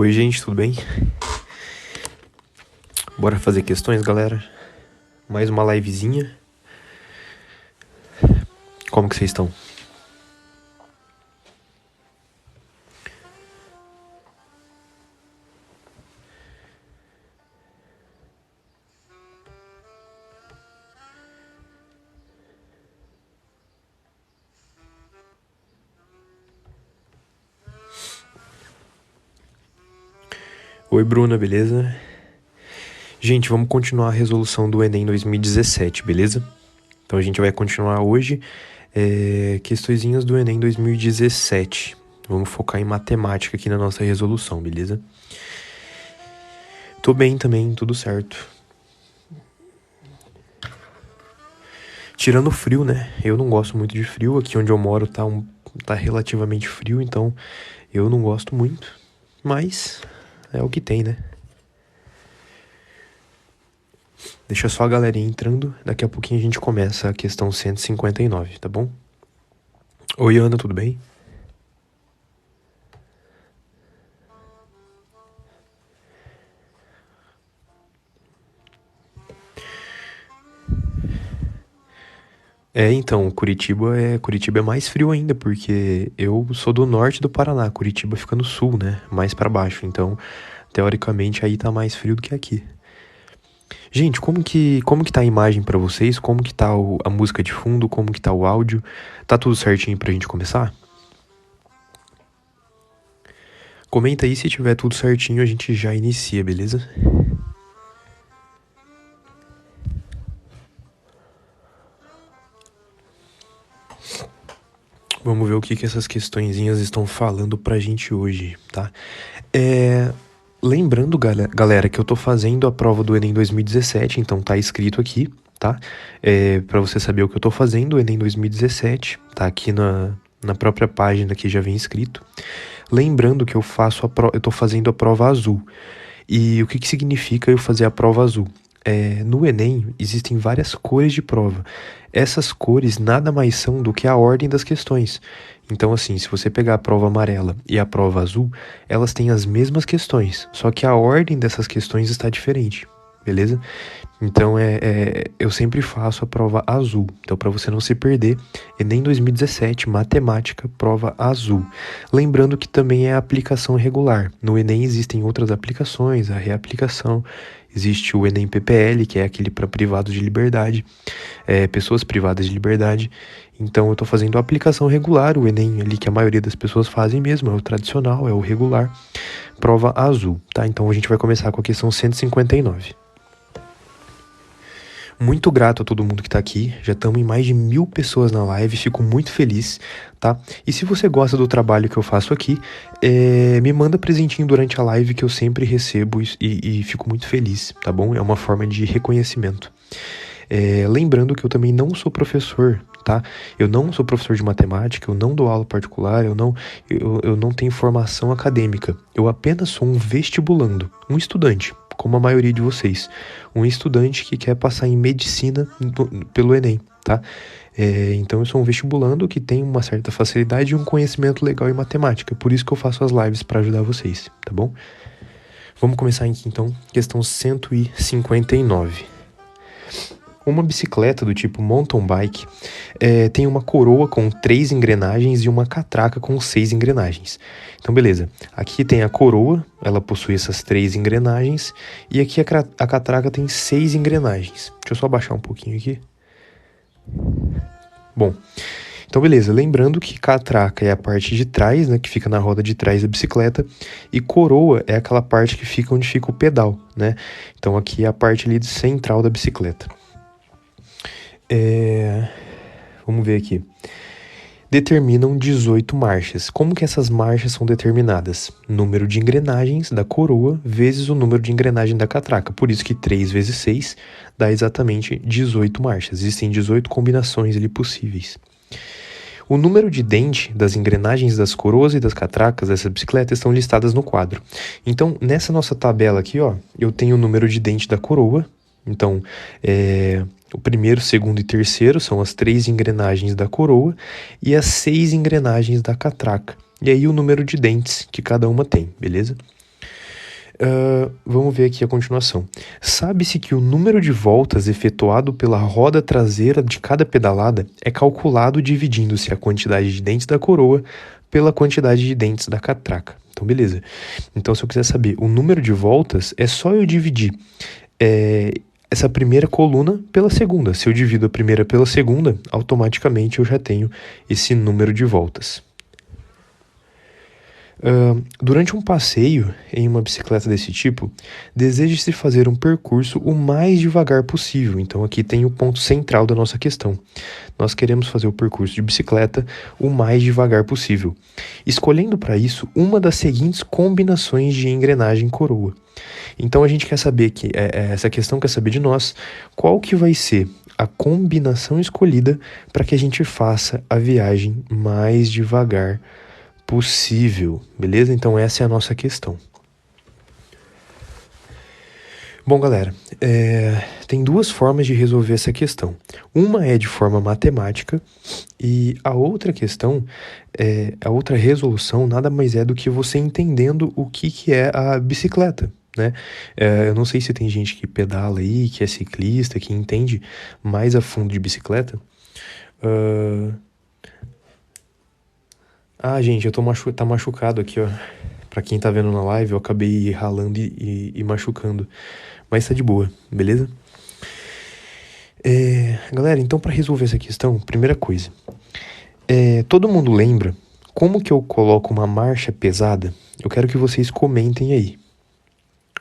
Oi, gente, tudo bem? Bora fazer questões, galera? Mais uma livezinha. Como que vocês estão? Oi, Bruna, beleza? Gente, vamos continuar a resolução do Enem 2017, beleza? Então a gente vai continuar hoje questõezinhas do Enem 2017. Vamos focar em matemática aqui na nossa resolução, beleza? Tô bem também, tudo certo. Tirando o frio, né? Eu não gosto muito de frio. Aqui onde eu moro tá relativamente frio, então eu não gosto muito. Mas é o que tem, né? Deixa só a galerinha entrando, daqui a pouquinho a gente começa a questão 159, tá bom? Oi, Ana, tudo bem? Então, Curitiba é mais frio ainda, porque eu sou do norte do Paraná, Curitiba fica no sul, né? Mais pra baixo, então, teoricamente, aí tá mais frio do que aqui. Gente, como que tá a imagem pra vocês? Como que tá a música de fundo? Como que tá o áudio? Tá tudo certinho pra gente começar? Comenta aí, se tiver tudo certinho, a gente já inicia, beleza? Vamos ver o que essas questõezinhas estão falando pra gente hoje, tá? Lembrando, galera, que eu tô fazendo a prova do Enem 2017, então tá escrito aqui, tá? Pra você saber o que eu tô fazendo, o Enem 2017, tá aqui na própria página que já vem escrito. Lembrando que eu tô fazendo a prova azul. E o que significa eu fazer a prova azul? No Enem existem várias cores de prova. Essas cores nada mais são do que a ordem das questões. Então, assim, se você pegar a prova amarela e a prova azul, elas têm as mesmas questões, só que a ordem dessas questões está diferente, beleza? Então, eu sempre faço a prova azul. Então, para você não se perder, Enem 2017, matemática, prova azul. Lembrando que também é a aplicação regular. No Enem existem outras aplicações, a reaplicação. Existe o Enem PPL, que é aquele para privados de liberdade, pessoas privadas de liberdade. Então, eu estou fazendo a aplicação regular, o Enem ali que a maioria das pessoas fazem mesmo, é o tradicional, é o regular, prova azul, tá? Então, a gente vai começar com a questão 159. Muito grato a todo mundo que tá aqui, já estamos em mais de 1000 pessoas na live, fico muito feliz, tá? E se você gosta do trabalho que eu faço aqui, me manda presentinho durante a live que eu sempre recebo e fico muito feliz, tá bom? É uma forma de reconhecimento. Lembrando que eu também não sou professor, tá? Eu não sou professor de matemática, eu não dou aula particular, eu não tenho formação acadêmica. Eu apenas sou um vestibulando, um estudante, como a maioria de vocês. Um estudante que quer passar em medicina pelo Enem, tá? Então eu sou um vestibulando que tem uma certa facilidade e um conhecimento legal em matemática. Por isso que eu faço as lives para ajudar vocês, tá bom? Vamos começar aqui então, questão 159. Uma bicicleta do tipo mountain bike tem uma coroa com 3 engrenagens e uma catraca com 6 engrenagens. Então, beleza. Aqui tem a coroa, ela possui essas 3 engrenagens, e aqui a catraca tem 6 engrenagens. Deixa eu só abaixar um pouquinho aqui. Bom, então beleza. Lembrando que catraca é a parte de trás, né, que fica na roda de trás da bicicleta, e coroa é aquela parte que fica onde fica o pedal, né? Então aqui é a parte ali central da bicicleta. Vamos ver aqui. Determinam 18 marchas. Como que essas marchas são determinadas? Número de engrenagens da coroa vezes o número de engrenagem da catraca. Por isso que 3 vezes 6 dá exatamente 18 marchas. Existem 18 combinações ali possíveis. O número de dente das engrenagens das coroas e das catracas dessa bicicleta estão listadas no quadro. Então, nessa nossa tabela aqui, ó, eu tenho o número de dente da coroa. Então, o primeiro, segundo e terceiro são as 3 engrenagens da coroa e as 6 engrenagens da catraca. E aí o número de dentes que cada uma tem, beleza? Vamos ver aqui a continuação. Sabe-se que o número de voltas efetuado pela roda traseira de cada pedalada é calculado dividindo-se a quantidade de dentes da coroa pela quantidade de dentes da catraca. Então, beleza. Então, se eu quiser saber o número de voltas, é só eu dividir essa primeira coluna pela segunda. Se eu divido a primeira pela segunda, automaticamente eu já tenho esse número de voltas. Durante um passeio em uma bicicleta desse tipo, deseja-se fazer um percurso o mais devagar possível. Então aqui tem o ponto central da nossa questão. Nós queremos fazer o percurso de bicicleta o mais devagar possível, escolhendo para isso uma das seguintes combinações de engrenagem coroa. Então a gente quer saber que essa questão quer saber de nós qual que vai ser a combinação escolhida para que a gente faça a viagem mais devagar possível, beleza? Então essa é a nossa questão. Bom, galera, tem duas formas de resolver essa questão. Uma é de forma matemática e a outra questão, a outra resolução nada mais é do que você entendendo o que é a bicicleta, né? Eu não sei se tem gente que pedala aí, que é ciclista, que entende mais a fundo de bicicleta. Gente, tá machucado aqui, ó. Pra quem tá vendo na live, eu acabei ralando e machucando. Mas tá de boa, beleza? Galera, então pra resolver essa questão, primeira coisa. Todo mundo lembra como que eu coloco uma marcha pesada? Eu quero que vocês comentem aí.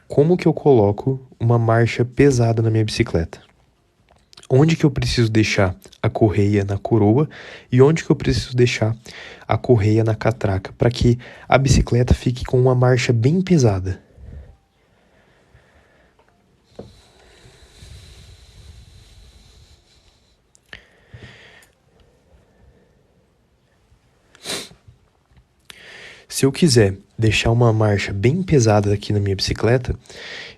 Como que eu coloco uma marcha pesada na minha bicicleta? Onde que eu preciso deixar a correia na coroa e onde que eu preciso deixar a correia na catraca para que a bicicleta fique com uma marcha bem pesada. Se eu quiser deixar uma marcha bem pesada aqui na minha bicicleta,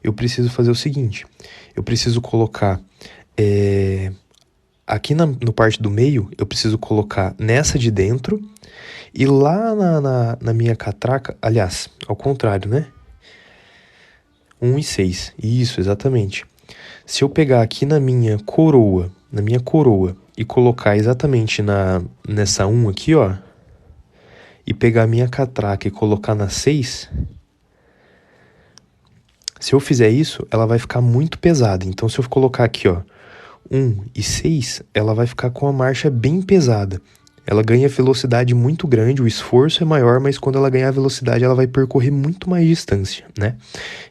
eu preciso fazer o seguinte, eu preciso colocar aqui no parte do meio, eu preciso colocar nessa de dentro e lá na minha catraca, aliás, ao contrário, né? 1 e 6, isso, exatamente. Se eu pegar aqui na minha coroa e colocar exatamente nessa 1 aqui, ó, e pegar a minha catraca e colocar na 6, se eu fizer isso, ela vai ficar muito pesada. Então, se eu colocar aqui, ó, 1 e 6, ela vai ficar com a marcha bem pesada. Ela ganha velocidade muito grande, o esforço é maior, mas quando ela ganhar velocidade, ela vai percorrer muito mais distância, né?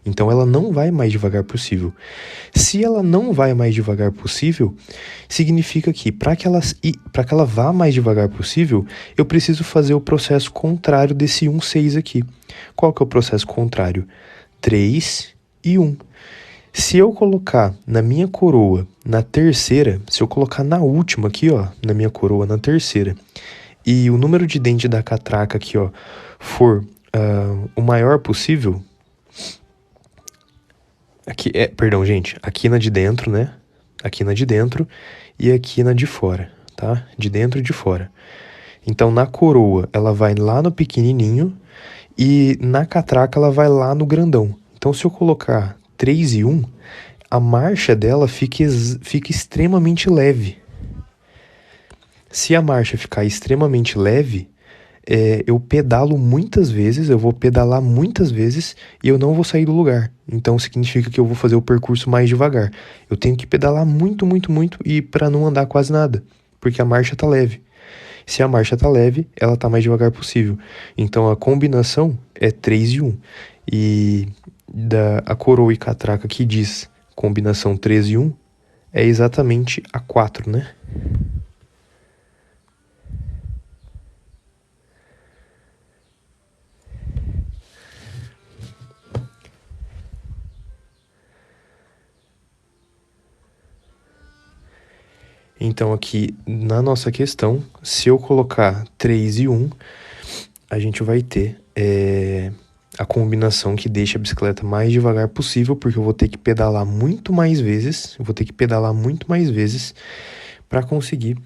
Então, ela não vai mais devagar possível. Se ela não vai mais devagar possível, significa que para que ela vá mais devagar possível, eu preciso fazer o processo contrário desse 1, 6 aqui. Qual que é o processo contrário? 3 e 1. Se eu colocar na minha coroa, na terceira, se eu colocar na última aqui, ó, na minha coroa, na terceira, e o número de dente da catraca aqui, ó, for o maior possível, aqui perdão, gente, aqui na de dentro, né? Aqui na de dentro e aqui na de fora, tá? De dentro e de fora. Então, na coroa, ela vai lá no pequenininho e na catraca ela vai lá no grandão. Então, se eu colocar 3 e 1, a marcha dela fica extremamente leve. Se a marcha ficar extremamente leve, eu pedalo muitas vezes, eu vou pedalar muitas vezes e eu não vou sair do lugar. Então significa que eu vou fazer o percurso mais devagar. Eu tenho que pedalar muito, muito, muito e para não andar quase nada, porque a marcha tá leve. Se a marcha tá leve, ela tá mais devagar possível. Então a combinação é 3 e 1. E a coroa e catraca que diz combinação 3 e 1 é exatamente a 4, né? Então aqui na nossa questão, se eu colocar 3 e 1, a gente vai ter a combinação que deixa a bicicleta mais devagar possível, porque eu vou ter que pedalar muito mais vezes, para conseguir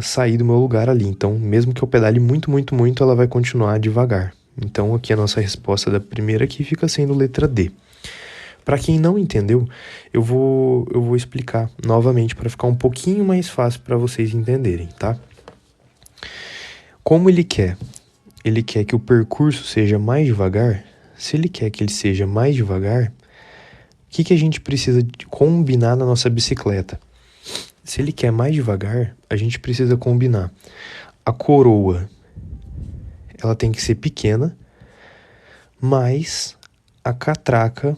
sair do meu lugar ali. Então, mesmo que eu pedale muito, muito, muito, ela vai continuar devagar, Então aqui a nossa resposta da primeira aqui fica sendo letra D. Para quem não entendeu, eu vou explicar novamente para ficar um pouquinho mais fácil para vocês entenderem, tá? Como ele quer? Ele quer que o percurso seja mais devagar. Se ele quer que ele seja mais devagar, o que a gente precisa combinar na nossa bicicleta? Se ele quer mais devagar, a gente precisa combinar. A coroa, ela tem que ser pequena, mais a catraca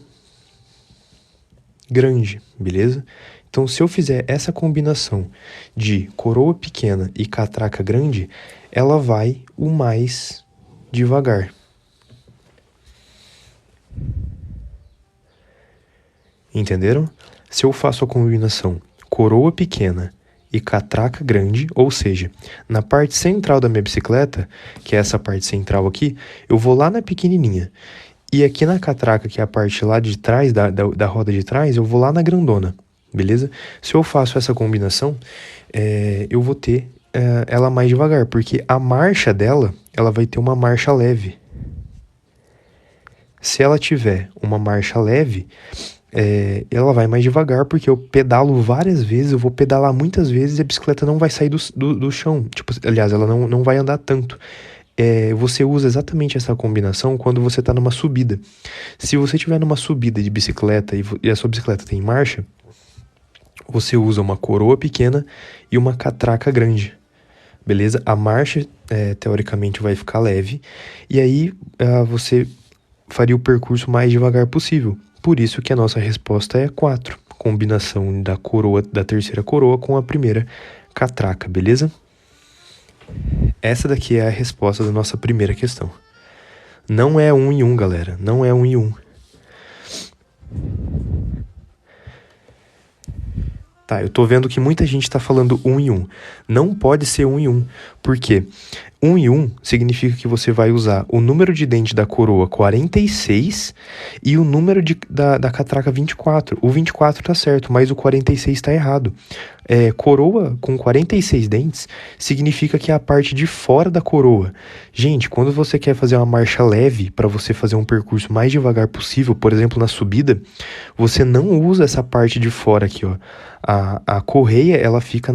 grande, beleza? Então, se eu fizer essa combinação de coroa pequena e catraca grande, ela vai o mais devagar. Entenderam? Se eu faço a combinação coroa pequena e catraca grande, ou seja, na parte central da minha bicicleta, que é essa parte central aqui, eu vou lá na pequenininha. E aqui na catraca, que é a parte lá de trás, da roda de trás, eu vou lá na grandona, beleza? Se eu faço essa combinação, eu vou ter ela mais devagar, porque a marcha dela, ela vai ter uma marcha leve. Se ela tiver uma marcha leve, ela vai mais devagar, porque eu pedalo várias vezes, eu vou pedalar muitas vezes e a bicicleta não vai sair do chão. Tipo, aliás, ela não vai andar tanto. Você usa exatamente essa combinação quando você está numa subida. Se você estiver numa subida de bicicleta e a sua bicicleta tem marcha, você usa uma coroa pequena e uma catraca grande, beleza? A marcha, teoricamente, vai ficar leve, e aí você faria o percurso mais devagar possível. Por isso que a nossa resposta é 4, combinação da terceira coroa com a primeira catraca, beleza? Essa daqui é a resposta da nossa primeira questão. Não é 1 em 1, galera. Não é 1 em 1. Tá, eu tô vendo que muita gente tá falando 1 em 1. Não pode ser 1 em 1. Por quê? 1 em 1 significa que você vai usar o número de dente da coroa 46 e o número da catraca 24. O 24 tá certo, mas o 46 tá errado. Coroa com 46 dentes significa que é a parte de fora da coroa. Gente, quando você quer fazer uma marcha leve para você fazer um percurso mais devagar possível, por exemplo, na subida, você não usa essa parte de fora aqui, ó. A correia, ela fica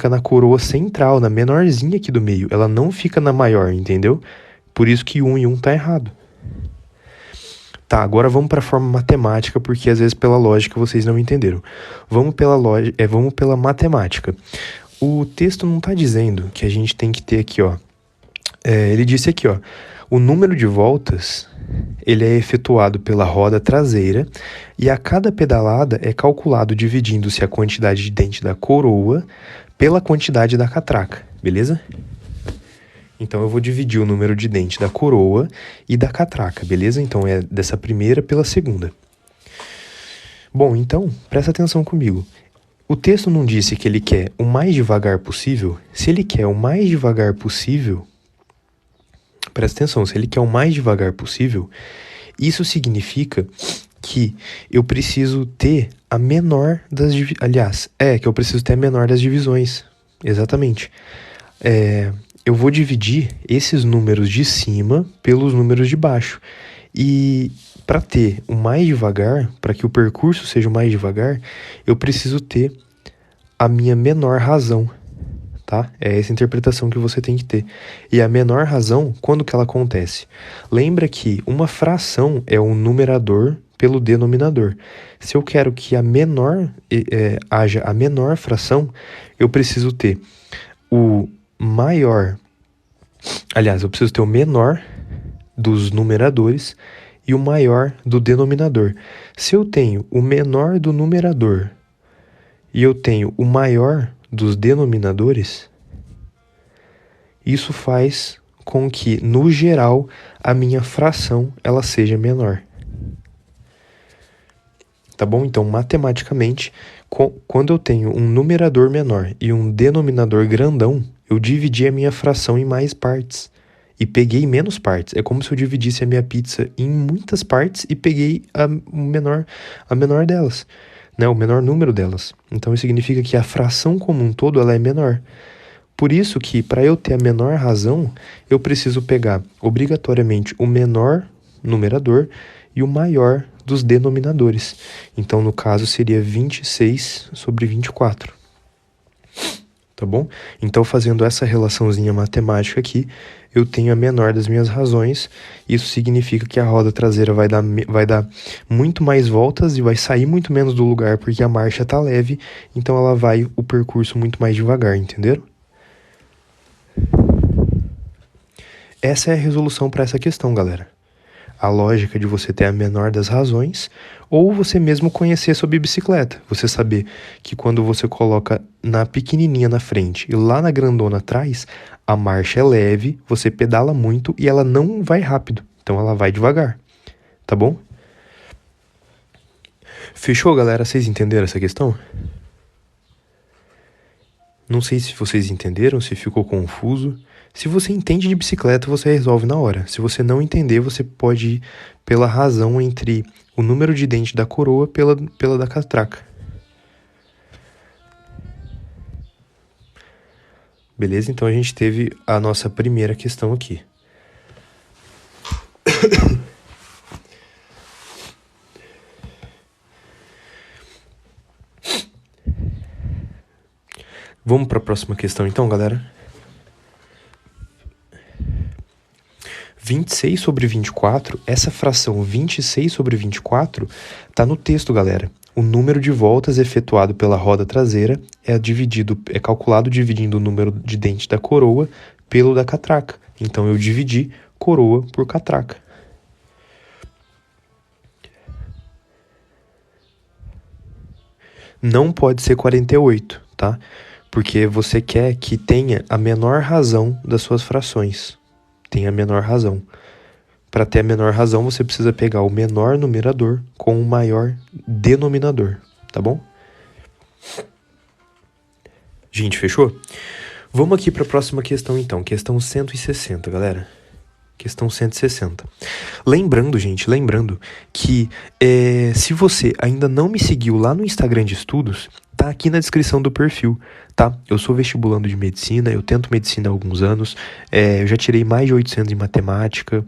na coroa central, na menorzinha aqui do meio. Ela não fica na maior, entendeu? Por isso que 1 em 1 tá errado. Tá, agora vamos para a forma matemática, porque às vezes pela lógica vocês não entenderam. Vamos pela matemática. O texto não está dizendo que a gente tem que ter aqui, ó. Ele disse aqui, ó, o número de voltas, ele é efetuado pela roda traseira e a cada pedalada é calculado dividindo-se a quantidade de dente da coroa pela quantidade da catraca, beleza? Então, eu vou dividir o número de dente da coroa e da catraca, beleza? Então, é dessa primeira pela segunda. Bom, então, presta atenção comigo. O texto não disse que ele quer o mais devagar possível? Se ele quer o mais devagar possível, presta atenção, se ele quer o mais devagar possível, isso significa que eu preciso ter a menor das divisões. Aliás, que eu preciso ter a menor das divisões. Exatamente. Eu vou dividir esses números de cima pelos números de baixo. E para ter o mais devagar, para que o percurso seja o mais devagar, eu preciso ter a minha menor razão, tá? É essa interpretação que você tem que ter. E a menor razão, quando que ela acontece? Lembra que uma fração é o numerador pelo denominador. Se eu quero que haja a menor fração, eu preciso ter o maior, aliás, eu preciso ter o menor dos numeradores e o maior do denominador. Se eu tenho o menor do numerador e eu tenho o maior dos denominadores, isso faz com que, no geral, a minha fração ela seja menor. Tá bom? Então, matematicamente, quando eu tenho um numerador menor e um denominador grandão, eu dividi a minha fração em mais partes e peguei menos partes. É como se eu dividisse a minha pizza em muitas partes e peguei a menor delas, né? O menor número delas. Então, isso significa que a fração como um todo ela é menor. Por isso que, para eu ter a menor razão, eu preciso pegar obrigatoriamente o menor numerador e o maior dos denominadores. Então, no caso, seria 26 sobre 24. Tá bom? Então, fazendo essa relaçãozinha matemática aqui, eu tenho a menor das minhas razões. Isso significa que a roda traseira vai dar muito mais voltas e vai sair muito menos do lugar, porque a marcha tá leve, então ela vai o percurso muito mais devagar, entenderam? Essa é a resolução para essa questão, galera. A lógica de você ter a menor das razões, ou você mesmo conhecer sobre bicicleta. Você saber que quando você coloca na pequenininha na frente e lá na grandona atrás, a marcha é leve, você pedala muito e ela não vai rápido. Então ela vai devagar, tá bom? Fechou, galera? Vocês entenderam essa questão? Não sei se vocês entenderam, se ficou confuso. Se você entende de bicicleta, você resolve na hora. Se você não entender, você pode ir pela razão entre o número de dente da coroa pela da catraca. Beleza? Então a gente teve a nossa primeira questão aqui. Vamos para a próxima questão então, galera? 26 sobre 24, essa fração 26 sobre 24 tá no texto, galera. O número de voltas efetuado pela roda traseira é calculado dividindo o número de dentes da coroa pelo da catraca. Então eu dividi coroa por catraca. Não pode ser 48, tá? Porque você quer que tenha a menor razão das suas frações. Tem a menor razão. Para ter a menor razão, você precisa pegar o menor numerador com o maior denominador, tá bom? Gente, fechou? Vamos aqui para a próxima questão, então. Questão 160, galera. Questão 160. Lembrando, gente, que se você ainda não me seguiu lá no Instagram de estudos, tá aqui na descrição do perfil, tá? Eu sou vestibulando de medicina, eu tento medicina há alguns anos, eu já tirei mais de 800 em matemática,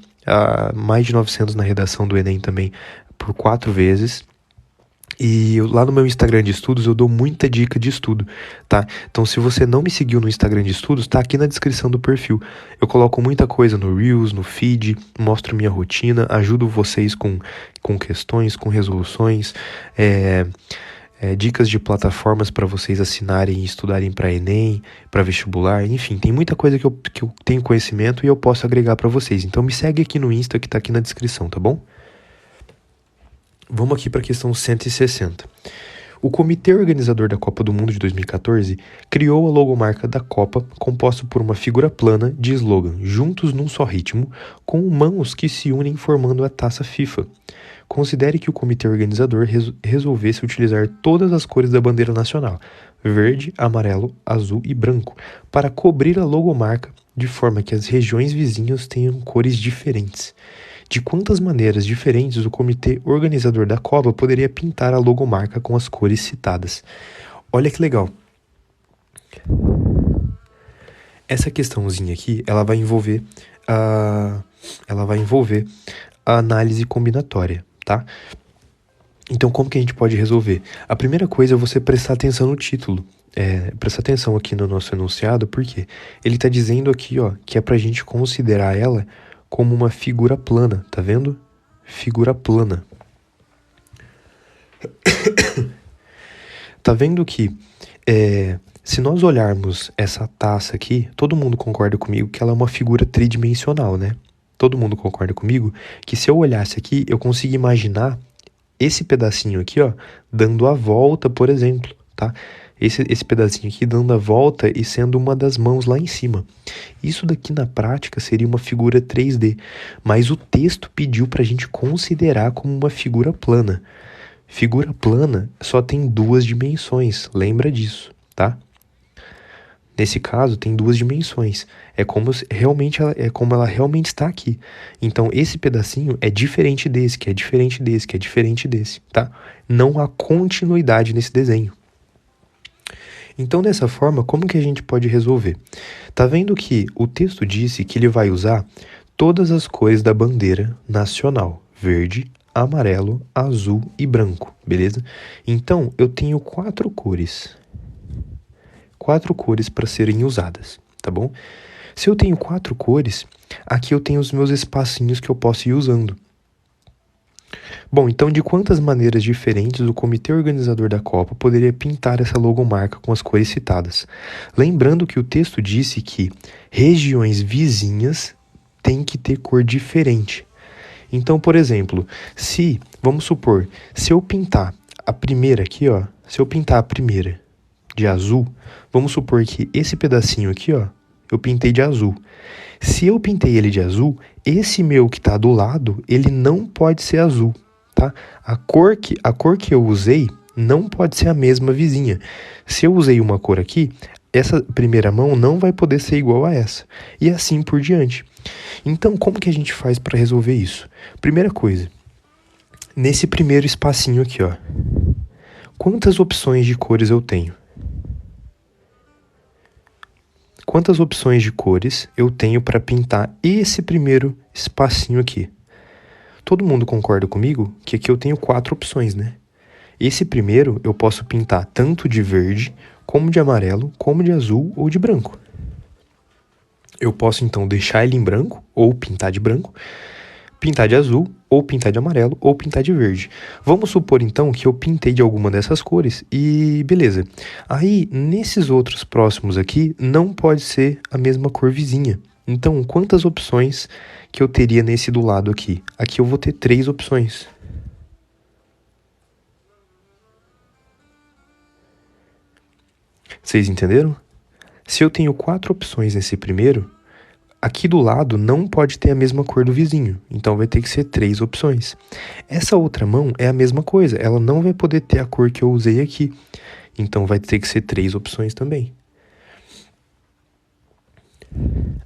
mais de 900 na redação do Enem também, por 4 vezes. E lá no meu Instagram de estudos eu dou muita dica de estudo, tá? Então se você não me seguiu no Instagram de estudos, tá aqui na descrição do perfil. Eu coloco muita coisa no Reels, no feed, mostro minha rotina, ajudo vocês com questões, com resoluções, dicas de plataformas para vocês assinarem e estudarem para Enem, para vestibular, enfim, tem muita coisa que eu tenho conhecimento e eu posso agregar para vocês. Então me segue aqui no Insta que tá aqui na descrição, tá bom? Vamos aqui para a questão 160. O comitê organizador da Copa do Mundo de 2014 criou a logomarca da Copa, composta por uma figura plana de slogan "Juntos num só ritmo", com mãos que se unem formando a taça FIFA. Considere que o comitê organizador resolvesse utilizar todas as cores da bandeira nacional, verde, amarelo, azul e branco, para cobrir a logomarca de forma que as regiões vizinhas tenham cores diferentes. De quantas maneiras diferentes o comitê organizador da Copa poderia pintar a logomarca com as cores citadas? Olha que legal. Essa questãozinha aqui, ela vai envolver a análise combinatória, tá? Então, como que a gente pode resolver? A primeira coisa é você prestar atenção no título. Prestar atenção aqui no nosso enunciado, porque ele está dizendo aqui, ó, que é pra gente considerar ela como uma figura plana, tá vendo? Figura plana. Tá vendo que se nós olharmos essa taça aqui, todo mundo concorda comigo que ela é uma figura tridimensional, né? Todo mundo concorda comigo que se eu olhasse aqui, eu consigo imaginar esse pedacinho aqui, ó, dando a volta, por exemplo, tá? Esse pedacinho aqui dando a volta e sendo uma das mãos lá em cima. Isso daqui na prática seria uma figura 3D, mas o texto pediu para a gente considerar como uma figura plana. Figura plana só tem 2 dimensões, lembra disso, tá? Nesse caso tem 2 dimensões, é como ela realmente está aqui. Então esse pedacinho é diferente desse, que é diferente desse, que é diferente desse, tá? Não há continuidade nesse desenho. Então, dessa forma, como que a gente pode resolver? Tá vendo que o texto disse que ele vai usar todas as cores da bandeira nacional: verde, amarelo, azul e branco, beleza? Então, eu tenho quatro cores para serem usadas, tá bom? Se eu tenho quatro cores, aqui eu tenho os meus espacinhos que eu posso ir usando. Bom, então de quantas maneiras diferentes o comitê organizador da Copa poderia pintar essa logomarca com as cores citadas? Lembrando que o texto disse que regiões vizinhas têm que ter cor diferente. Então, por exemplo, vamos supor, se eu pintar a primeira aqui, ó, se eu pintar a primeira de azul, vamos supor que esse pedacinho aqui, ó, eu pintei de azul. Se eu pintei ele de azul, esse meu que tá do lado, ele não pode ser azul, tá? A cor que eu usei não pode ser a mesma vizinha. Se eu usei uma cor aqui, essa primeira mão não vai poder ser igual a essa. E assim por diante. Então, como que a gente faz para resolver isso? Primeira coisa, nesse primeiro espacinho aqui, ó, quantas opções de cores eu tenho? Quantas opções de cores eu tenho para pintar esse primeiro espacinho aqui? Todo mundo concorda comigo que aqui eu tenho 4 opções, né? Esse primeiro eu posso pintar tanto de verde, como de amarelo, como de azul ou de branco. Eu posso então deixar ele em branco, ou pintar de branco, pintar de azul, ou pintar de amarelo, ou pintar de verde. Vamos supor então que eu pintei de alguma dessas cores e beleza. Aí, nesses outros próximos aqui, não pode ser a mesma cor vizinha. Então, quantas opções que eu teria nesse do lado aqui? Aqui eu vou ter 3 opções. Vocês entenderam? Se eu tenho 4 opções nesse primeiro, aqui do lado não pode ter a mesma cor do vizinho, então vai ter que ser 3 opções. Essa outra mão é a mesma coisa, ela não vai poder ter a cor que eu usei aqui, então vai ter que ser 3 opções também.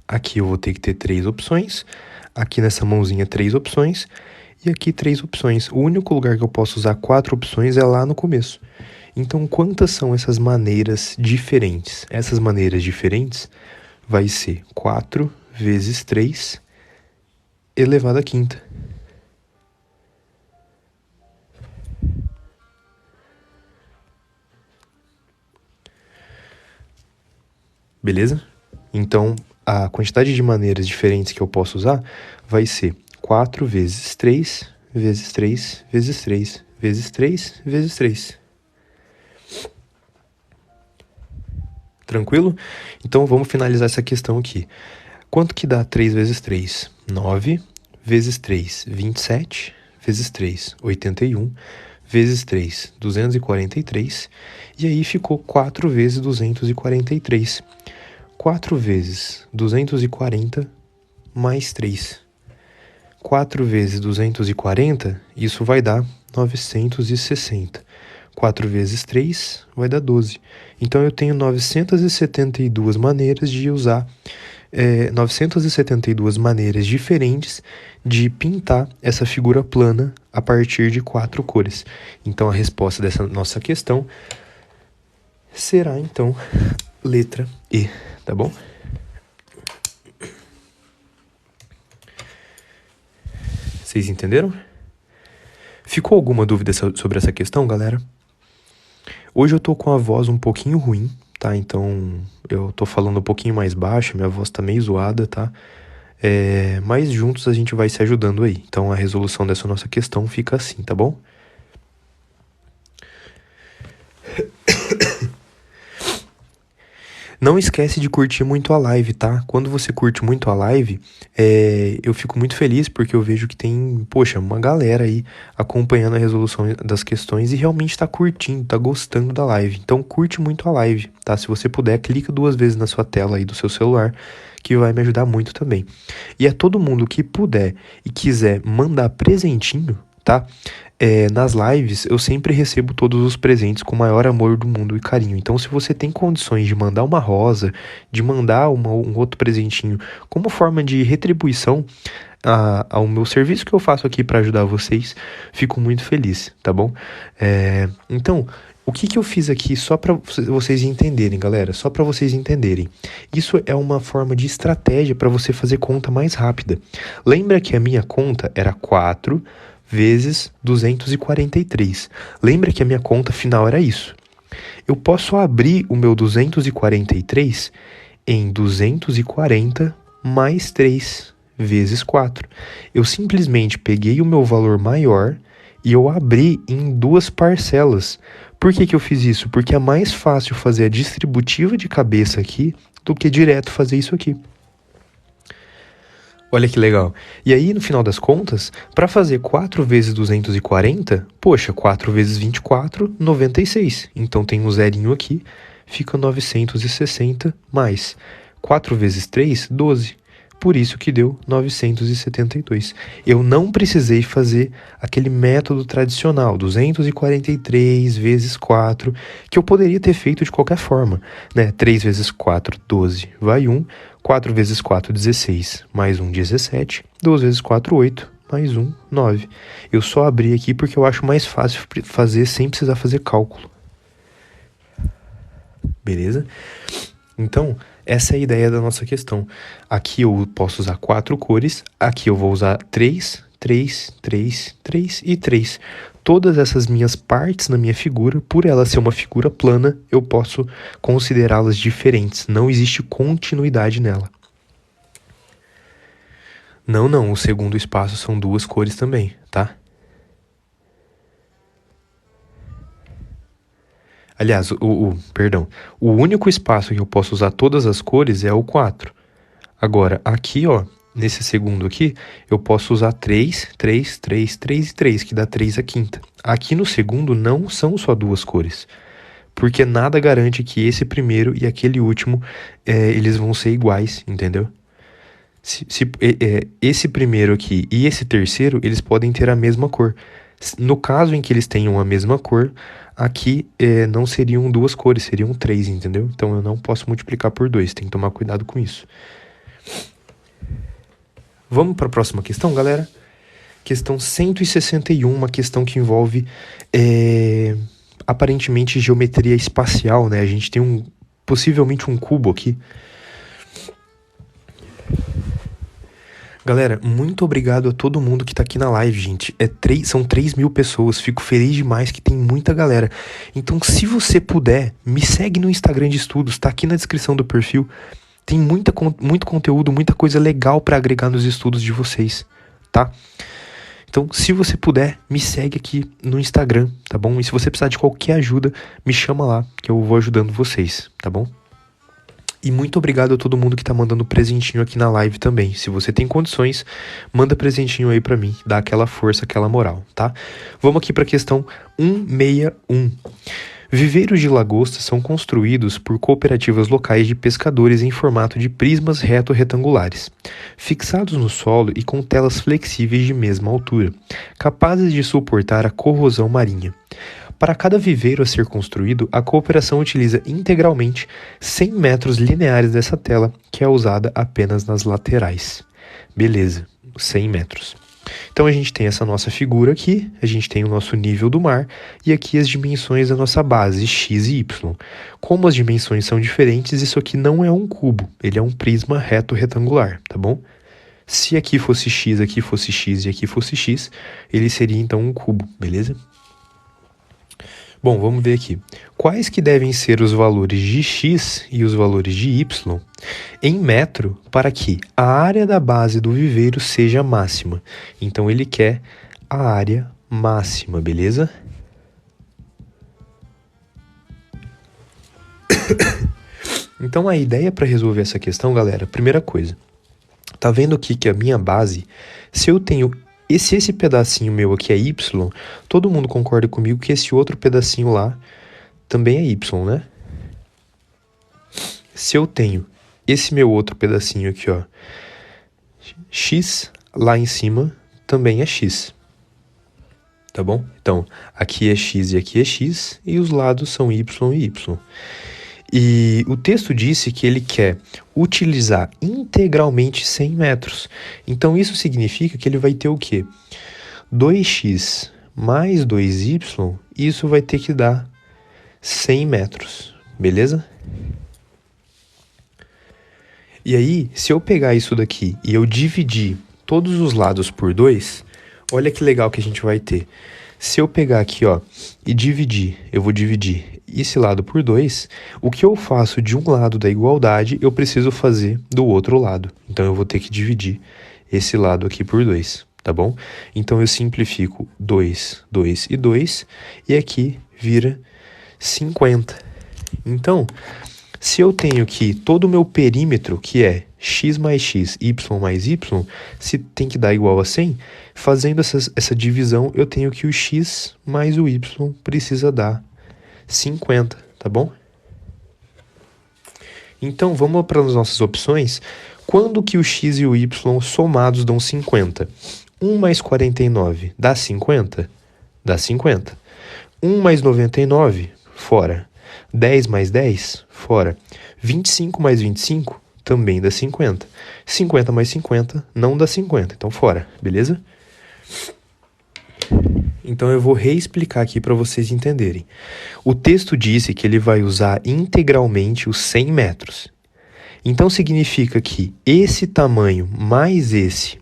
Aqui eu vou ter que ter 3 opções, aqui nessa mãozinha 3 opções, e aqui 3 opções. O único lugar que eu posso usar 4 opções é lá no começo. Então, quantas são essas maneiras diferentes? Essas maneiras diferentes vai ser 4 vezes 3 elevado à quinta. Beleza? Então, a quantidade de maneiras diferentes que eu posso usar vai ser 4 vezes 3 vezes 3 vezes 3 vezes 3 vezes 3. Tranquilo? Então vamos finalizar essa questão aqui. Quanto que dá 3 vezes 3? 9 vezes 3, 27, vezes 3, 81, vezes 3, 243, e aí ficou 4 vezes 243. 4 vezes 240 mais 3. 4 vezes 240, isso vai dar 960. 4 vezes 3 vai dar 12. Então, eu tenho 972 maneiras de usar, 972 maneiras diferentes de pintar essa figura plana a partir de 4 cores. Então, a resposta dessa nossa questão será, então, letra E, tá bom? Vocês entenderam? Ficou alguma dúvida sobre essa questão, galera? Hoje eu tô com a voz um pouquinho ruim, tá? Então eu tô falando um pouquinho mais baixo, minha voz tá meio zoada, tá? Mas juntos a gente vai se ajudando aí. Então a resolução dessa nossa questão fica assim, tá bom? Não esquece de curtir muito a live, tá? Quando você curte muito a live, eu fico muito feliz porque eu vejo que tem, poxa, uma galera aí acompanhando a resolução das questões e realmente tá curtindo, tá gostando da live. Então curte muito a live, tá? Se você puder, clica 2 vezes na sua tela aí do seu celular, que vai me ajudar muito também. E a todo mundo que puder e quiser mandar presentinho, tá? Nas lives eu sempre recebo todos os presentes com o maior amor do mundo e carinho. Então, se você tem condições de mandar uma rosa, de mandar um outro presentinho como forma de retribuição ao meu serviço que eu faço aqui para ajudar vocês, fico muito feliz, tá bom? Então, O que que eu fiz aqui só para vocês entenderem, galera? Só para vocês entenderem. Isso é uma forma de estratégia para você fazer conta mais rápida. Lembra que a minha conta era 4 vezes 243. Lembra que a minha conta final era isso. Eu posso abrir o meu 243 em 240 mais 3 vezes 4. Eu simplesmente peguei o meu valor maior e eu abri em duas parcelas. Por que que eu fiz isso? Porque é mais fácil fazer a distributiva de cabeça aqui do que direto fazer isso aqui. Olha que legal. E aí, no final das contas, para fazer 4 vezes 240, poxa, 4 vezes 24, 96. Então tem um zerinho aqui, fica 960 mais 4 vezes 3, 12. Por isso que deu 972. Eu não precisei fazer aquele método tradicional, 243 vezes 4, que eu poderia ter feito de qualquer forma, né? 3 vezes 4, 12, vai 1. 4 vezes 4, 16, mais 1, 17. 2 vezes 4, 8, mais 1, 9. Eu só abri aqui porque eu acho mais fácil fazer sem precisar fazer cálculo. Beleza? Então, essa é a ideia da nossa questão. Aqui eu posso usar 4 cores, aqui eu vou usar 3, 3, 3, 3 e 3. Todas essas minhas partes na minha figura, por ela ser uma figura plana, eu posso considerá-las diferentes. Não existe continuidade nela. Não, o segundo espaço são 2 cores também, tá? Aliás, perdão, o único espaço que eu posso usar todas as cores é o 4. Agora, aqui, ó, nesse segundo aqui, eu posso usar 3, 3, 3, 3 e 3, que dá 3 a quinta. Aqui no segundo não são só 2 cores, porque nada garante que esse primeiro e aquele último, eles vão ser iguais, entendeu? Esse primeiro aqui e esse terceiro, eles podem ter a mesma cor. No caso em que eles tenham a mesma cor, aqui não seriam 2 cores, seriam 3, entendeu? Então eu não posso multiplicar por 2, tem que tomar cuidado com isso. Vamos para a próxima questão, galera? Questão 161, uma questão que envolve aparentemente geometria espacial, né? A gente tem possivelmente um cubo aqui. Galera, muito obrigado a todo mundo que tá aqui na live, gente. São 3.000 pessoas, fico feliz demais que tem muita galera. Então, se você puder, me segue no Instagram de estudos, tá aqui na descrição do perfil. Tem muito conteúdo, muita coisa legal pra agregar nos estudos de vocês, tá? Então, se você puder, me segue aqui no Instagram, tá bom? E se você precisar de qualquer ajuda, me chama lá, que eu vou ajudando vocês, tá bom? E muito obrigado a todo mundo que tá mandando presentinho aqui na live também. Se você tem condições, manda presentinho aí pra mim, dá aquela força, aquela moral, tá? Vamos aqui pra questão 161. Viveiros de lagosta são construídos por cooperativas locais de pescadores em formato de prismas reto-retangulares, fixados no solo e com telas flexíveis de mesma altura, capazes de suportar a corrosão marinha. Para cada viveiro a ser construído, a cooperação utiliza integralmente 100 metros lineares dessa tela, que é usada apenas nas laterais. Beleza, 100 metros. Então a gente tem essa nossa figura aqui, a gente tem o nosso nível do mar e aqui as dimensões da nossa base, x e y. Como as dimensões são diferentes, isso aqui não é um cubo, ele é um prisma reto-retangular, tá bom? Se aqui fosse x e aqui fosse x, ele seria então um cubo, beleza? Bom, vamos ver aqui. Quais que devem ser os valores de x e os valores de y em metro para que a área da base do viveiro seja máxima? Então, ele quer a área máxima, beleza? Então, a ideia para resolver essa questão, galera, primeira coisa. Tá vendo aqui que a minha base, se eu tenho esse pedacinho meu aqui é y, todo mundo concorda comigo que esse outro pedacinho lá também é y, né? Se eu tenho esse meu outro pedacinho aqui, ó, x lá em cima também é x, tá bom? Então, aqui é x e aqui é x, e os lados são y e y. E o texto disse que ele quer utilizar integralmente 100 metros. Então, isso significa que ele vai ter o quê? 2x mais 2y, isso vai ter que dar 100 metros, beleza? E aí, se eu pegar isso daqui e eu dividir todos os lados por 2, olha que legal que a gente vai ter. Se eu pegar aqui, ó, e dividir, eu vou dividir esse lado por 2, o que eu faço de um lado da igualdade, eu preciso fazer do outro lado. Então, eu vou ter que dividir esse lado aqui por 2, tá bom? Então, eu simplifico 2, 2 e 2, e aqui vira 50. Então, se eu tenho que todo o meu perímetro, que é x mais x, y mais y, se tem que dar igual a 100, fazendo essa divisão, eu tenho que o x mais o y precisa dar 50, tá bom? Então, vamos para as nossas opções. Quando que o x e o y somados dão 50? 1 mais 49 dá 50? Dá 50. 1 mais 99, fora. 10 mais 10, fora. 25 mais 25, também dá 50. 50 mais 50, não dá 50, então fora, beleza? Então eu vou reexplicar aqui para vocês entenderem. O texto disse que ele vai usar integralmente os 100 metros. Então significa que esse tamanho mais esse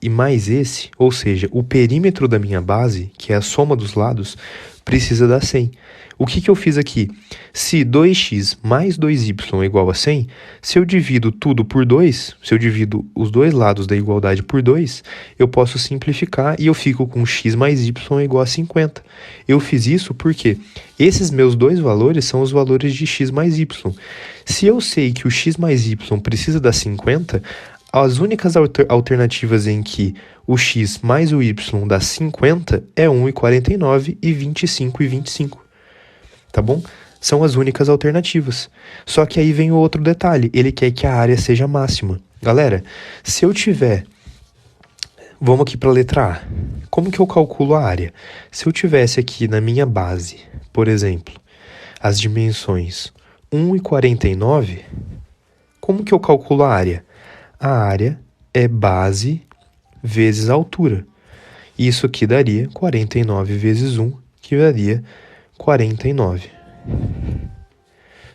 e mais esse, ou seja, o perímetro da minha base, que é a soma dos lados, precisa dar 100. O que eu fiz aqui? Se 2x mais 2y é igual a 100, se eu divido tudo por 2, se eu divido os dois lados da igualdade por 2, eu posso simplificar e eu fico com x mais y igual a 50. Eu fiz isso porque esses meus dois valores são os valores de x mais y. Se eu sei que o x mais y precisa dar 50, as únicas alternativas em que o x mais o y dá 50 é 1,49 e 25 e 25. Tá bom? São as únicas alternativas. Só que aí vem o outro detalhe. Ele quer que a área seja máxima. Galera, se eu tiver... Vamos aqui para a letra A. Como que eu calculo a área? Se eu tivesse aqui na minha base, por exemplo, as dimensões 1,49, como que eu calculo a área? A área é base vezes altura. Isso aqui daria 49 vezes 1, que daria 49.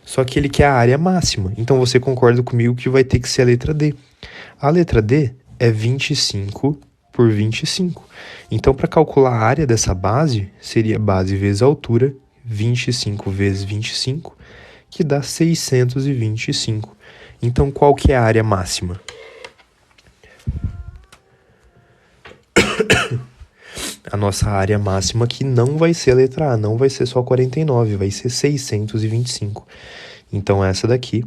Só que ele quer a área máxima. Então você concorda comigo que vai ter que ser a letra D. A letra D é 25 por 25. Então, para calcular a área dessa base, seria base vezes altura, 25 vezes 25, que dá 625. Então, qual que é a área máxima? A nossa área máxima aqui não vai ser a letra A, não vai ser só 49, vai ser 625. Então, essa daqui,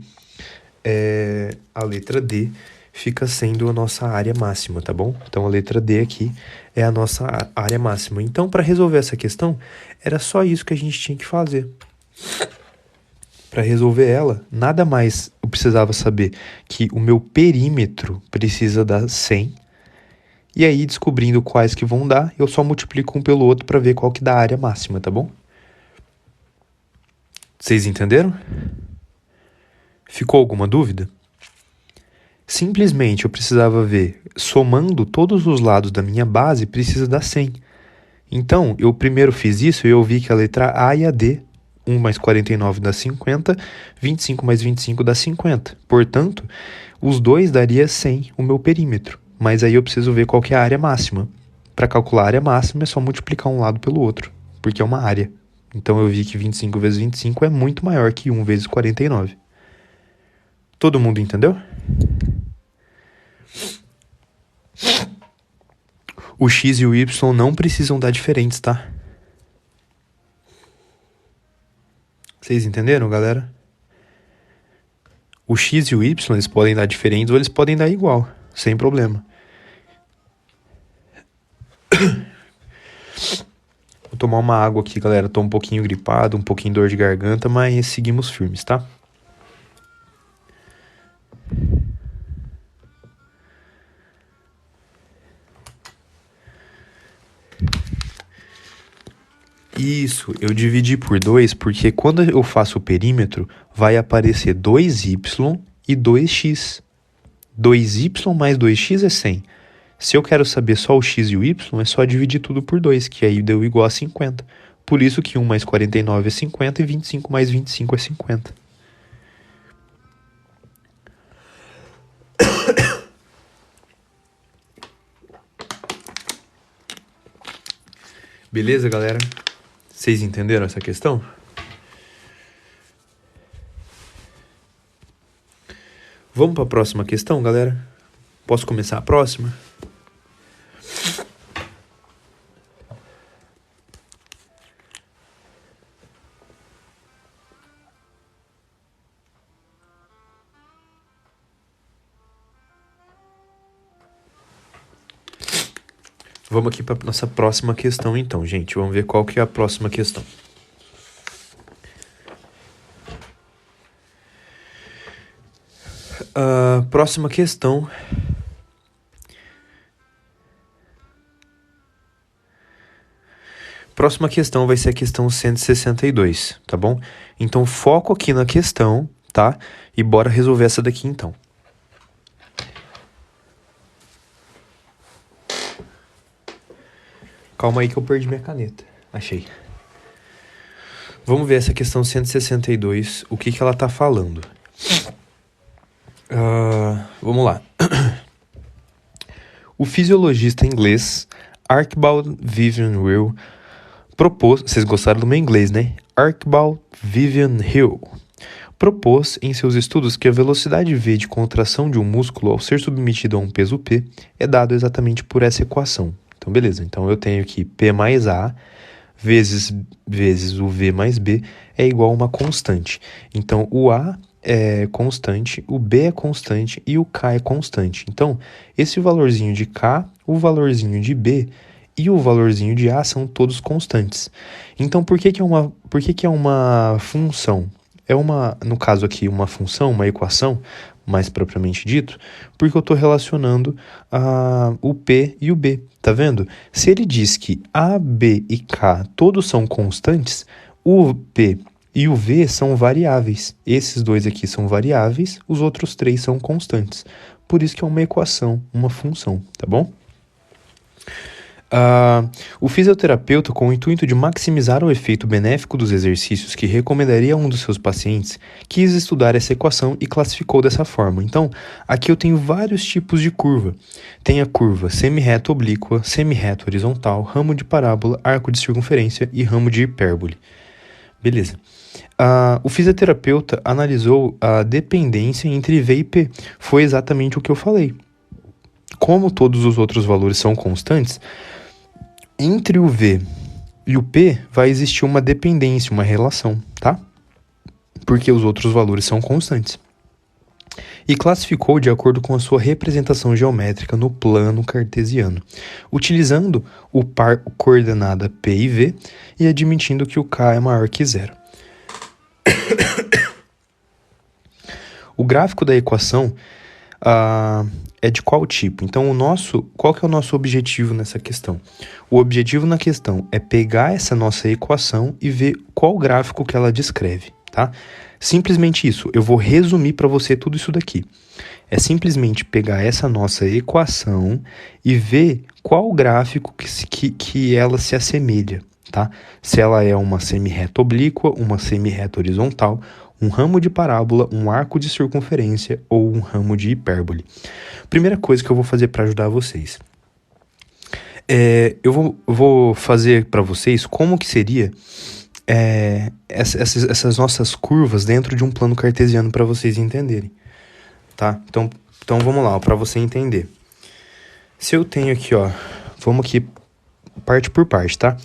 a letra D, fica sendo a nossa área máxima, tá bom? Então, a letra D aqui é a nossa área máxima. Então, para resolver essa questão, era só isso que a gente tinha que fazer. Para resolver ela, nada mais eu precisava saber que o meu perímetro precisa dar 100. E aí, descobrindo quais que vão dar, eu só multiplico um pelo outro para ver qual que dá a área máxima, tá bom? Vocês entenderam? Ficou alguma dúvida? Simplesmente eu precisava ver, somando todos os lados da minha base, precisa dar 100. Então, eu primeiro fiz isso e eu vi que a letra A e a D, 1 mais 49 dá 50, 25 mais 25 dá 50. Portanto, os dois daria 100, o meu perímetro. Mas aí eu preciso ver qual que é a área máxima. Para calcular a área máxima é só multiplicar um lado pelo outro, porque é uma área. Então eu vi que 25 vezes 25 é muito maior que 1 vezes 49. Todo mundo entendeu? O x e o y não precisam dar diferentes, tá? Vocês entenderam, galera? O x e o y, eles podem dar diferentes ou eles podem dar igual, sem problema. Vou tomar uma água aqui, galera. Tô um pouquinho gripado, um pouquinho dor de garganta, mas seguimos firmes, tá? Isso, eu dividi por 2 porque quando eu faço o perímetro, vai aparecer 2y e 2x. 2y mais 2x é 100. Se eu quero saber só o x e o y, é só dividir tudo por 2, que aí deu igual a 50. Por isso que 1 mais 49 é 50 e 25 mais 25 é 50. Beleza, galera? Vocês entenderam essa questão? Vamos para a próxima questão, galera? Posso começar a próxima? Vamos aqui para nossa próxima questão, então, gente. Vamos ver qual que é a próxima questão. Próxima questão. Próxima questão vai ser a questão 162, tá bom? Então, foco aqui na questão, tá? E bora resolver essa daqui, então. Calma aí que eu perdi minha caneta. Achei. Vamos ver essa questão 162, o que ela tá falando. Vamos lá. O fisiologista inglês Archibald Vivian Hill propôs... Vocês gostaram do meu inglês, né? Archibald Vivian Hill propôs em seus estudos que a velocidade V de contração de um músculo ao ser submetido a um peso P é dado exatamente por essa equação. Então, beleza. Então, eu tenho aqui P mais A vezes o V mais B é igual a uma constante. Então, o A é constante, o B é constante e o K é constante. Então, esse valorzinho de K, o valorzinho de B e o valorzinho de A são todos constantes. Então, por que é uma função? É no caso aqui, uma função, uma equação, mais propriamente dito, porque eu estou relacionando o P e o B, tá vendo? Se ele diz que A, B e K todos são constantes, o P e o V são variáveis. Esses dois aqui são variáveis, os outros três são constantes. Por isso que é uma equação, uma função, tá bom? O fisioterapeuta, com o intuito de maximizar o efeito benéfico dos exercícios que recomendaria a um dos seus pacientes, quis estudar essa equação e classificou dessa forma. Então, aqui eu tenho vários tipos de curva. Tem a curva semi-reta oblíqua, semi-reta horizontal, ramo de parábola, arco de circunferência e ramo de hipérbole. Beleza. O fisioterapeuta analisou a dependência entre V e P. Foi exatamente o que eu falei. Como todos os outros valores são constantes, entre o V e o P vai existir uma dependência, uma relação, tá? Porque os outros valores são constantes. E classificou de acordo com a sua representação geométrica no plano cartesiano, utilizando o par coordenada P e V e admitindo que o K é maior que zero. O gráfico da equação é de qual tipo? Então, qual que é o nosso objetivo nessa questão? O objetivo na questão é pegar essa nossa equação e ver qual gráfico que ela descreve, tá? Simplesmente isso. Eu vou resumir para você tudo isso daqui. É simplesmente pegar essa nossa equação e ver qual gráfico que ela se assemelha, tá? Se ela é uma semi-reta oblíqua, uma semi-reta horizontal, um ramo de parábola, um arco de circunferência ou um ramo de hipérbole. Primeira coisa que eu vou fazer para ajudar vocês. Eu vou fazer para vocês como que seria essas nossas curvas dentro de um plano cartesiano para vocês entenderem, tá? Então vamos lá, para você entender. Se eu tenho aqui, vamos aqui parte por parte, tá?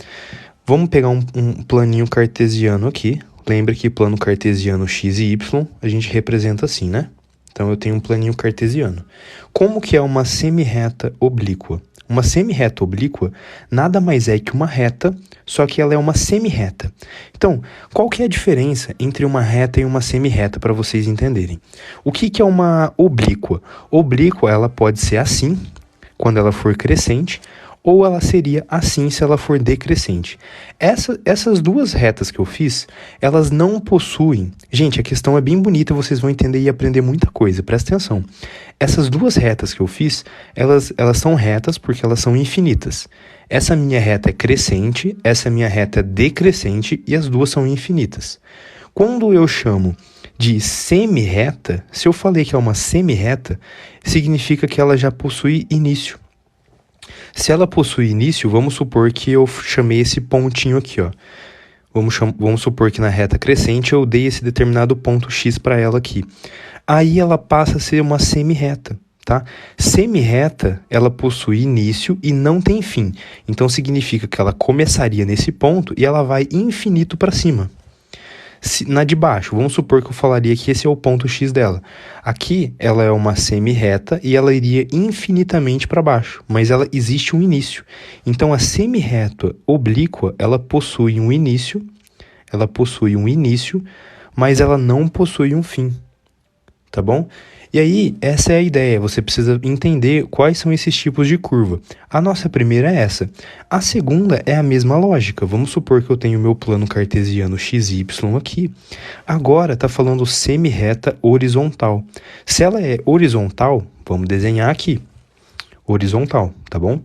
Vamos pegar um planinho cartesiano aqui. Lembra que plano cartesiano x e y a gente representa assim, né? Então eu tenho um planinho cartesiano. Como que é uma semi-reta oblíqua? Uma semi-reta oblíqua nada mais é que uma reta, só que ela é uma semi-reta. Então, qual que é a diferença entre uma reta e uma semi-reta para vocês entenderem? O que é uma oblíqua? Oblíqua, ela pode ser assim, quando ela for crescente, ou ela seria assim se ela for decrescente. Essas duas retas que eu fiz, elas não possuem... Gente, a questão é bem bonita, vocês vão entender e aprender muita coisa, presta atenção. Essas duas retas que eu fiz, elas são retas porque elas são infinitas. Essa minha reta é crescente, essa minha reta é decrescente e as duas são infinitas. Quando eu chamo de semi-reta, se eu falei que é uma semi-reta, significa que ela já possui início. Se ela possui início, vamos supor que eu chamei esse pontinho aqui, ó. Vamos supor que na reta crescente eu dei esse determinado ponto X para ela aqui. Aí ela passa a ser uma semi-reta, tá? Semi-reta, ela possui início e não tem fim. Então significa que ela começaria nesse ponto e ela vai infinito para cima. Na de baixo, vamos supor que eu falaria que esse é o ponto X dela. Aqui, ela é uma semi-reta e ela iria infinitamente para baixo, mas ela existe um início. Então, a semi-reta oblíqua, ela possui um início, mas ela não possui um fim, tá bom? E aí, essa é a ideia, você precisa entender quais são esses tipos de curva. A nossa primeira é essa. A segunda é a mesma lógica. Vamos supor que eu tenho meu plano cartesiano XY aqui. Agora está falando semi-reta horizontal. Se ela é horizontal, vamos desenhar aqui. Horizontal, tá bom?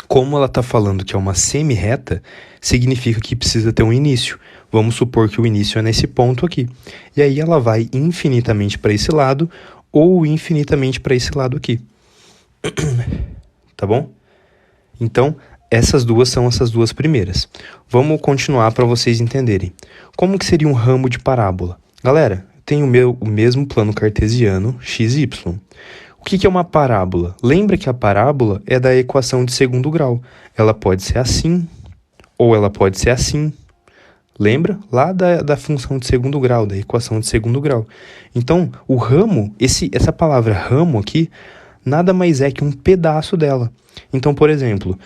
Como ela está falando que é uma semi-reta, significa que precisa ter um início. Vamos supor que o início é nesse ponto aqui. E aí ela vai infinitamente para esse lado ou infinitamente para esse lado aqui. Tá bom? Então, essas duas são essas duas primeiras. Vamos continuar para vocês entenderem. Como que seria um ramo de parábola? Galera, tem o mesmo plano cartesiano, XY. O que é uma parábola? Lembra que a parábola é da equação de segundo grau. Ela pode ser assim, ou ela pode ser assim. Lembra? Lá da função de segundo grau, da equação de segundo grau. Então, o ramo, essa palavra ramo aqui, nada mais é que um pedaço dela. Então, por exemplo,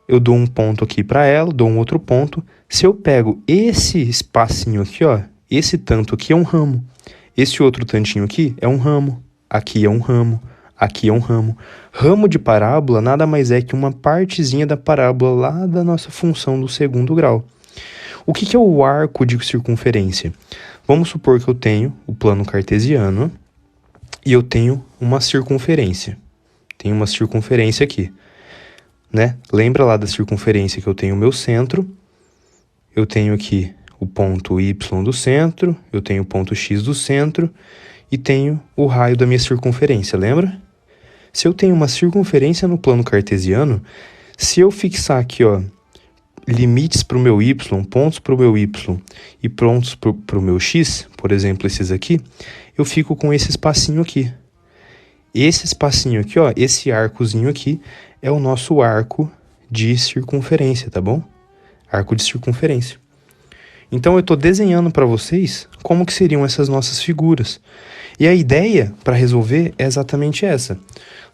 eu dou um ponto aqui para ela, dou um outro ponto. Se eu pego esse espacinho aqui, ó, esse tanto aqui é um ramo. Esse outro tantinho aqui é um ramo. Aqui é um ramo. Aqui é um ramo. Ramo de parábola nada mais é que uma partezinha da parábola lá da nossa função do segundo grau. O que é o arco de circunferência? Vamos supor que eu tenho o plano cartesiano e eu tenho uma circunferência. Tem uma circunferência aqui, né? Lembra lá da circunferência que eu tenho o meu centro, eu tenho aqui o ponto Y do centro, eu tenho o ponto X do centro e tenho o raio da minha circunferência, lembra? Se eu tenho uma circunferência no plano cartesiano, se eu fixar aqui, ó, limites para o meu y, pontos para o meu y e pontos para o meu x, por exemplo, esses aqui, eu fico com esse espacinho aqui. Esse espacinho aqui, ó, esse arcozinho aqui, é o nosso arco de circunferência, tá bom? Arco de circunferência. Então, eu estou desenhando para vocês como que seriam essas nossas figuras. E a ideia para resolver é exatamente essa.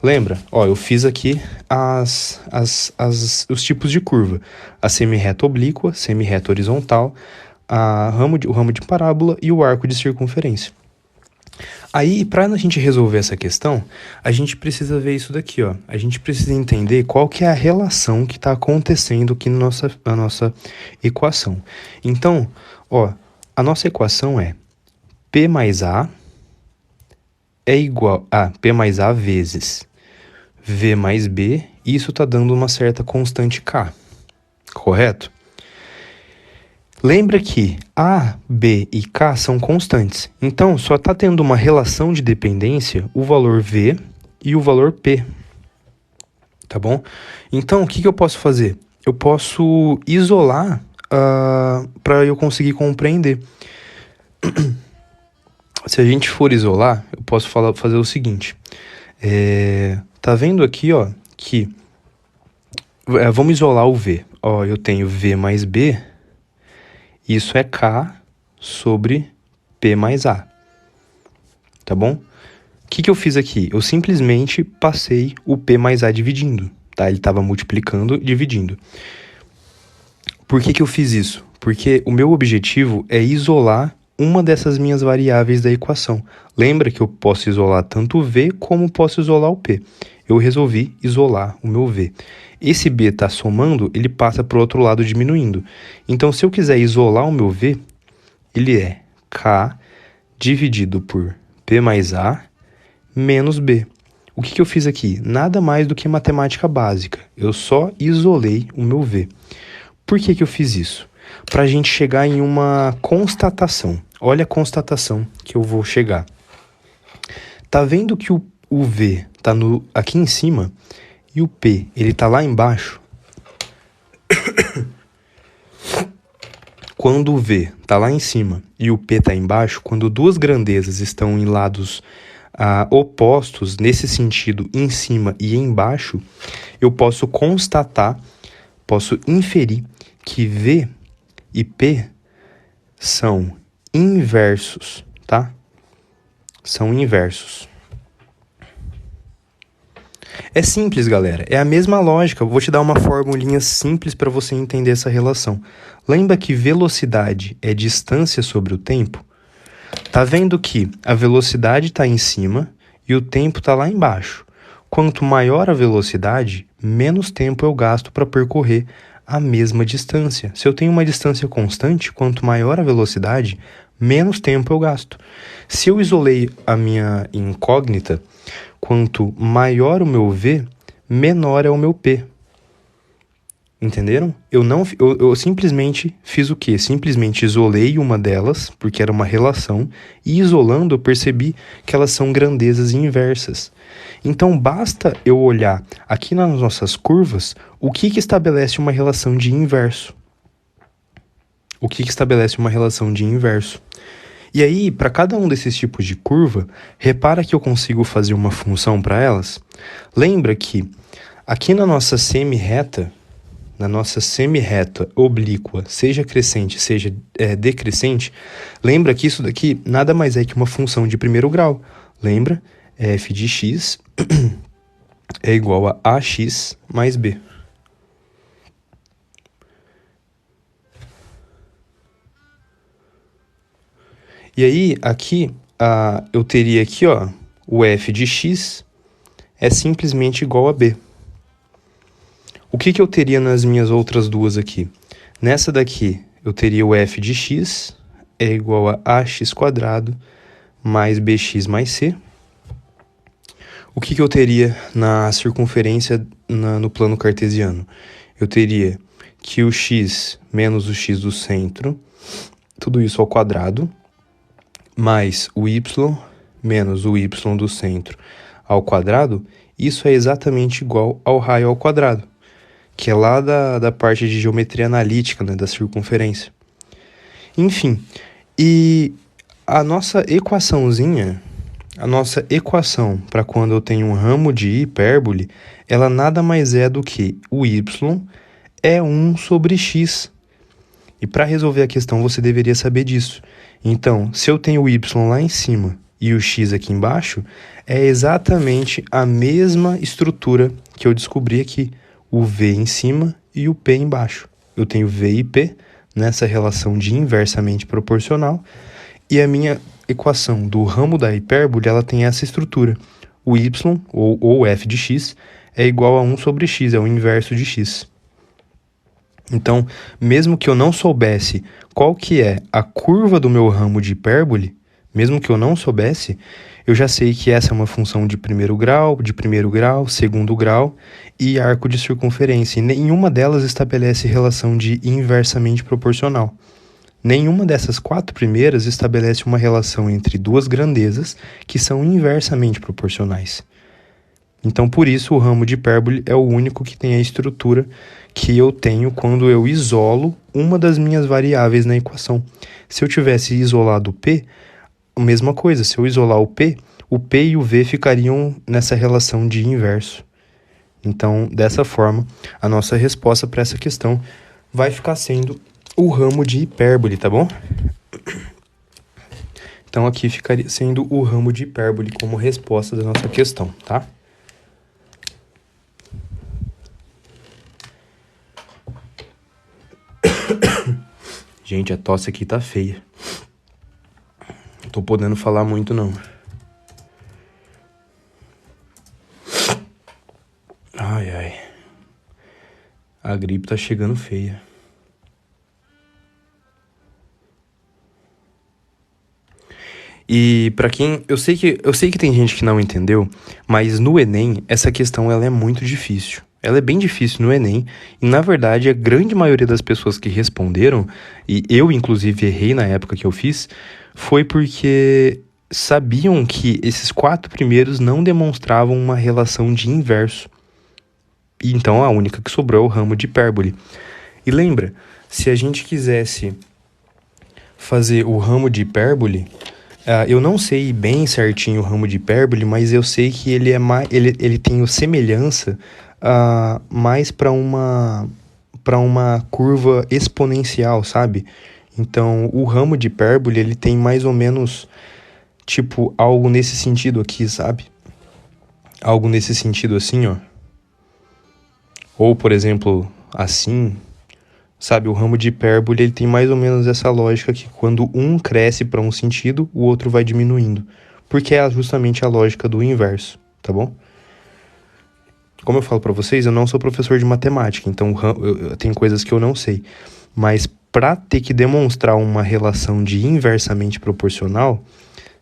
Lembra? Ó, eu fiz aqui os tipos de curva. A semi-reta oblíqua, semi-reta horizontal, o ramo de parábola e o arco de circunferência. Aí, para a gente resolver essa questão, a gente precisa ver isso daqui, ó. A gente precisa entender qual que é a relação que está acontecendo aqui na nossa equação. Então, ó, a nossa equação é P mais A é igual a P mais A vezes V mais B, e isso está dando uma certa constante K, correto? Lembra que A, B e K são constantes, então só está tendo uma relação de dependência o valor V e o valor P, tá bom? Então, o que eu posso fazer? Eu posso isolar para eu conseguir compreender. Se a gente for isolar, eu posso fazer o seguinte. Tá vendo aqui, ó, que... vamos isolar o V. Ó, eu tenho V mais B, isso é K sobre P mais A. Tá bom? O que eu fiz aqui? Eu simplesmente passei o P mais A dividindo, tá? Ele estava multiplicando e dividindo. Por que eu fiz isso? Porque o meu objetivo é isolar uma dessas minhas variáveis da equação. Lembra que eu posso isolar tanto o V como posso isolar o P. Eu resolvi isolar o meu V. Esse B está somando, ele passa para o outro lado diminuindo. Então, se eu quiser isolar o meu V, ele é K dividido por P mais A menos B. O que eu fiz aqui? Nada mais do que matemática básica. Eu só isolei o meu V. Por que eu fiz isso? Para a gente chegar em uma constatação. Olha a constatação que eu vou chegar. Tá vendo que o V tá aqui em cima e o P ele tá lá embaixo? Quando o V tá lá em cima e o P tá embaixo, quando duas grandezas estão em lados opostos, nesse sentido, em cima e embaixo, eu posso constatar, posso inferir que V e P são inversos, tá? São inversos. É simples, galera. É a mesma lógica. Eu vou te dar uma formulinha simples para você entender essa relação. Lembra que velocidade é distância sobre o tempo? Tá vendo que a velocidade está em cima e o tempo está lá embaixo. Quanto maior a velocidade, menos tempo eu gasto para percorrer a mesma distância. Se eu tenho uma distância constante, quanto maior a velocidade, menos tempo eu gasto. Se eu isolei a minha incógnita, quanto maior o meu V, menor é o meu P. Entenderam? Eu simplesmente fiz o quê? Simplesmente isolei uma delas, porque era uma relação, e isolando eu percebi que elas são grandezas inversas. Então basta eu olhar aqui nas nossas curvas o que estabelece uma relação de inverso. O que estabelece uma relação de inverso. E aí, para cada um desses tipos de curva, repara que eu consigo fazer uma função para elas. Lembra que aqui na nossa semi-reta oblíqua, seja crescente, seja decrescente, lembra que isso daqui nada mais é que uma função de primeiro grau. Lembra? F de x é igual a ax mais b. E aí, aqui, eu teria aqui, ó, o f de x é simplesmente igual a b. O que eu teria nas minhas outras duas aqui? Nessa daqui, eu teria o f de x é igual a ax quadrado mais bx mais c. O que eu teria na circunferência no plano cartesiano? Eu teria que o x menos o x do centro, tudo isso ao quadrado, mais o y menos o y do centro ao quadrado, isso é exatamente igual ao raio ao quadrado, que é lá da parte de geometria analítica, né, da circunferência. Enfim, e a nossa equaçãozinha, a nossa equação para quando eu tenho um ramo de hipérbole, ela nada mais é do que o y é 1 sobre x. E para resolver a questão, você deveria saber disso. Então, se eu tenho o y lá em cima e o x aqui embaixo, é exatamente a mesma estrutura que eu descobri aqui. O v em cima e o p embaixo. Eu tenho v e p nessa relação de inversamente proporcional. E a minha equação do ramo da hipérbole, ela tem essa estrutura. O y, ou f de x, é igual a 1 sobre x, é o inverso de x. Então, mesmo que eu não soubesse qual que é a curva do meu ramo de hipérbole, mesmo que eu não soubesse, eu já sei que essa é uma função de primeiro grau, segundo grau e arco de circunferência. E nenhuma delas estabelece relação de inversamente proporcional. Nenhuma dessas quatro primeiras estabelece uma relação entre duas grandezas que são inversamente proporcionais. Então, por isso, o ramo de hipérbole é o único que tem a estrutura que eu tenho quando eu isolo uma das minhas variáveis na equação. Se eu tivesse isolado o P, a mesma coisa. Se eu isolar o P e o V ficariam nessa relação de inverso. Então, dessa forma, a nossa resposta para essa questão vai ficar sendo o ramo de hipérbole, tá bom? Então, aqui ficaria sendo o ramo de hipérbole como resposta da nossa questão, tá? Gente, a tosse aqui tá feia. Não tô podendo falar muito, não. Ai, ai. A gripe tá chegando feia. E para quem, eu sei que tem gente que não entendeu, mas no Enem essa questão ela é muito difícil. Ela é bem difícil no Enem, e na verdade a grande maioria das pessoas que responderam, e eu inclusive errei na época que eu fiz, foi porque sabiam que esses quatro primeiros não demonstravam uma relação de inverso. E então a única que sobrou é o ramo de hipérbole. E lembra, se a gente quisesse fazer o ramo de hipérbole, eu não sei bem certinho o ramo de hipérbole, mas eu sei que ele é mais, ele tem semelhança mais para uma curva exponencial, sabe? Então, o ramo de hipérbole, ele tem mais ou menos tipo algo nesse sentido aqui, sabe? Algo nesse sentido assim, ó. Ou, por exemplo, assim, sabe? O ramo de hipérbole, ele tem mais ou menos essa lógica que quando um cresce para um sentido, o outro vai diminuindo. Porque é justamente a lógica do inverso, tá bom? Como eu falo para vocês, eu não sou professor de matemática, então tem coisas que eu não sei. Mas para ter que demonstrar uma relação de inversamente proporcional,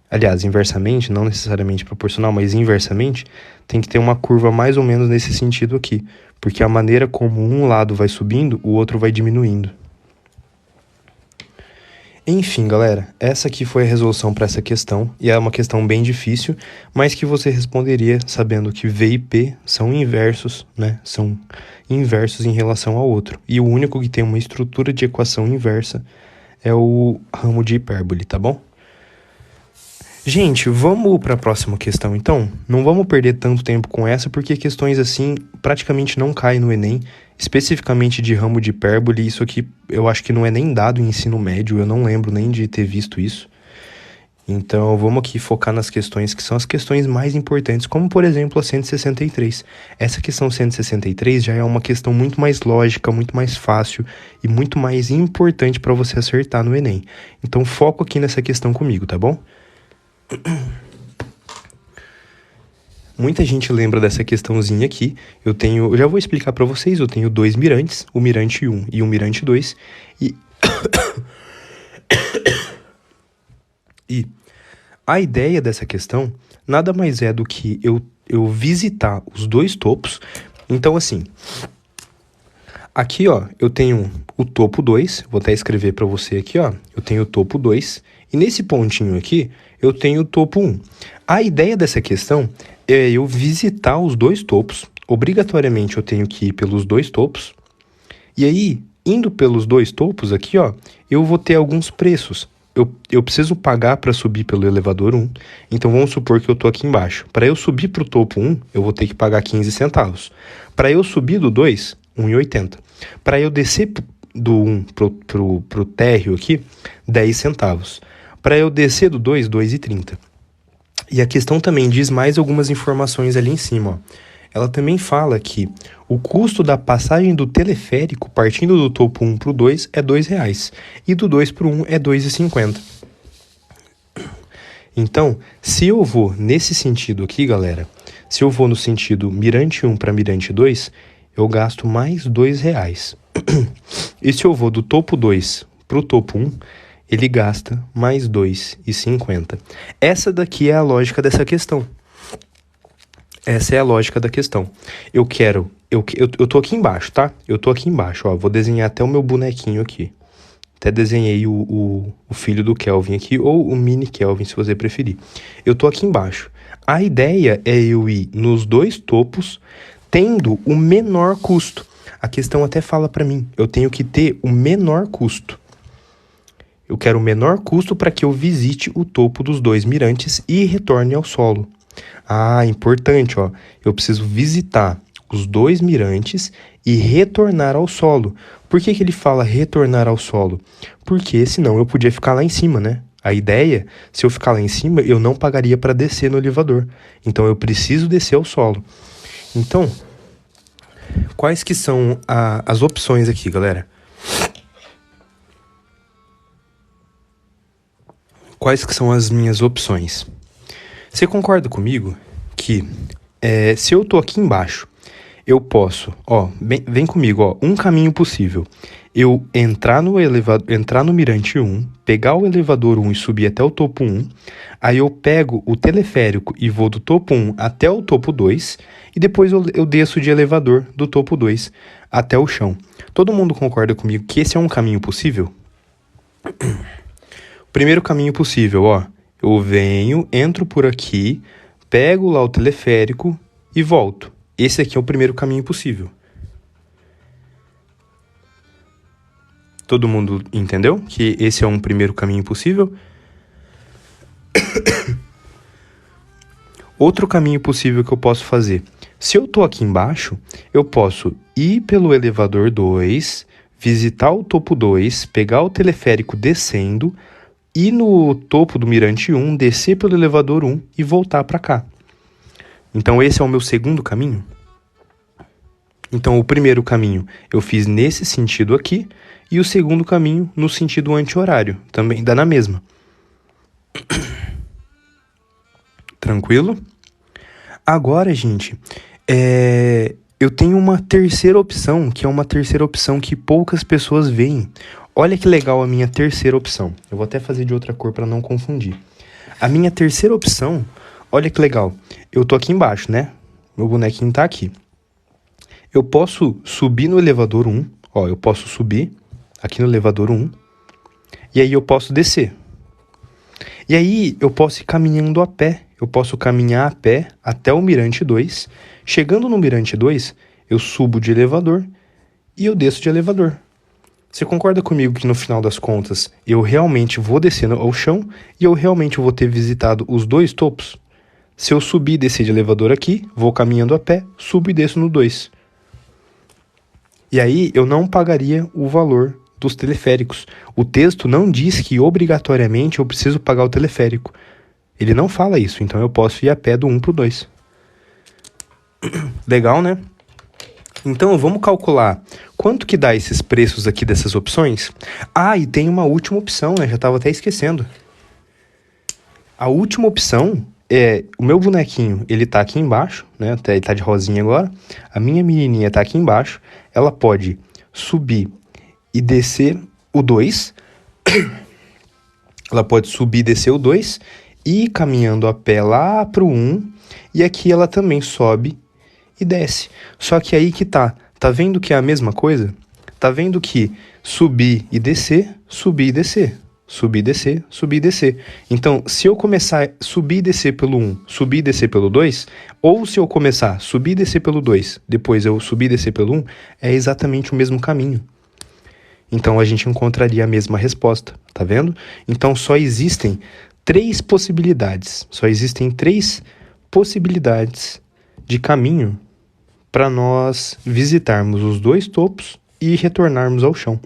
aliás, inversamente, não necessariamente proporcional, mas inversamente, tem que ter uma curva mais ou menos nesse sentido aqui. Porque a maneira como um lado vai subindo, o outro vai diminuindo. Enfim, galera, essa aqui foi a resolução para essa questão, e é uma questão bem difícil, mas que você responderia sabendo que V e P são inversos, né? São inversos em relação ao outro. E o único que tem uma estrutura de equação inversa é o ramo de hipérbole, tá bom? Gente, vamos para a próxima questão, então? Não vamos perder tanto tempo com essa, porque questões assim praticamente não caem no Enem, especificamente de ramo de hipérbole. Isso aqui eu acho que não é nem dado em ensino médio, eu não lembro nem de ter visto isso. Então, vamos aqui focar nas questões que são as questões mais importantes, como, por exemplo, a 163. Essa questão 163 já é uma questão muito mais lógica, muito mais fácil e muito mais importante para você acertar no Enem. Então, foco aqui nessa questão comigo, tá bom? Muita gente lembra dessa questãozinha aqui. Eu já vou explicar para vocês. Eu tenho dois mirantes, o mirante 1 e o mirante 2. E e a ideia dessa questão nada mais é do que eu visitar os dois topos. Então, assim, aqui, ó, eu tenho o topo 2. Vou até escrever para você aqui, ó. Eu tenho o topo 2. E nesse pontinho aqui, eu tenho o topo 1. A ideia dessa questão é eu visitar os dois topos. Obrigatoriamente eu tenho que ir pelos dois topos. E aí, indo pelos dois topos aqui, ó, eu vou ter alguns preços. Eu preciso pagar para subir pelo elevador 1. Então vamos supor que eu tô aqui embaixo. Para eu subir para o topo 1, eu vou ter que pagar 15 centavos. Para eu subir do 2, 1,80. Para eu descer do 1 pro térreo aqui, 10 centavos. Para eu descer do 2, 2,30. E a questão também diz mais algumas informações ali em cima, ó. Ela também fala que o custo da passagem do teleférico partindo do topo 1 para o 2 é R$2 e do 2 para o 1 é R$2,50. Então, se eu vou nesse sentido aqui, galera, se eu vou no sentido mirante 1 para mirante 2, eu gasto mais R$2. E se eu vou do topo 2 para o topo 1, ele gasta mais R$2,50. Essa daqui é a lógica dessa questão. Essa é a lógica da questão. Eu tô aqui embaixo, tá? Eu tô aqui embaixo, ó. Vou desenhar até o meu bonequinho aqui. Até desenhei o filho do Kelvin aqui, ou o mini Kelvin, se você preferir. Eu tô aqui embaixo. A ideia é eu ir nos dois topos, tendo o menor custo. A questão até fala para mim, eu tenho que ter o menor custo. Eu quero o menor custo para que eu visite o topo dos dois mirantes e retorne ao solo. Ah, importante, ó. Eu preciso visitar os dois mirantes e retornar ao solo. Por que ele fala retornar ao solo? Porque senão eu podia ficar lá em cima, né? A ideia, se eu ficar lá em cima, eu não pagaria para descer no elevador. Então eu preciso descer ao solo. Então, quais que são as opções aqui, galera? Quais que são as minhas opções? Você concorda comigo que se eu tô aqui embaixo, eu posso, ó, vem comigo, ó, um caminho possível. Eu entrar no elevador, entrar no mirante 1, pegar o elevador 1 e subir até o topo 1, aí eu pego o teleférico e vou do topo 1 até o topo 2, e depois eu desço de elevador do topo 2 até o chão. Todo mundo concorda comigo que esse é um caminho possível? Primeiro caminho possível, ó, eu venho, entro por aqui, pego lá o teleférico e volto. Esse aqui é o primeiro caminho possível. Todo mundo entendeu que esse é um primeiro caminho possível? Outro caminho possível que eu posso fazer. Se eu tô aqui embaixo, eu posso ir pelo elevador 2, visitar o topo 2, pegar o teleférico descendo, ir no topo do mirante 1, descer pelo elevador 1 e voltar para cá. Então esse é o meu segundo caminho? Então o primeiro caminho eu fiz nesse sentido aqui, e o segundo caminho no sentido anti-horário, também dá na mesma. Tranquilo? Agora, gente, eu tenho uma terceira opção, que é uma terceira opção que poucas pessoas veem. Olha que legal a minha terceira opção. Eu vou até fazer de outra cor para não confundir. A minha terceira opção, olha que legal. Eu tô aqui embaixo, né? Meu bonequinho tá aqui. Eu posso subir no elevador 1. Ó, eu posso subir aqui no elevador 1. E aí eu posso descer. E aí eu posso ir caminhando a pé. Eu posso caminhar a pé até o mirante 2. Chegando no mirante 2, eu subo de elevador e eu desço de elevador. Você concorda comigo que no final das contas eu realmente vou descendo ao chão e eu realmente vou ter visitado os dois topos? Se eu subir e descer de elevador aqui, vou caminhando a pé, subo e desço no 2. E aí eu não pagaria o valor dos teleféricos. O texto não diz que obrigatoriamente eu preciso pagar o teleférico. Ele não fala isso, então eu posso ir a pé do 1 pro 2. Legal, né? Então vamos calcular quanto que dá esses preços aqui dessas opções. Ah, e tem uma última opção, né? Já estava até esquecendo. A última opção é o meu bonequinho, ele tá aqui embaixo, né? Ele tá de rosinha agora. A minha menininha tá aqui embaixo. Ela pode subir e descer o 2. Ela pode subir e descer o 2 e ir caminhando a pé lá pro 1. E aqui ela também sobe e desce. Só que aí que tá vendo que é a mesma coisa? Tá vendo que subir e descer, subir e descer, subir e descer, subir e descer. Então, se eu começar a subir e descer pelo 1, subir e descer pelo 2, ou se eu começar a subir e descer pelo 2, depois eu subir e descer pelo 1, é exatamente o mesmo caminho. Então, a gente encontraria a mesma resposta, tá vendo? Então, só existem 3 possibilidades. Só existem 3 possibilidades de caminho para nós visitarmos os 2 topos e retornarmos ao chão.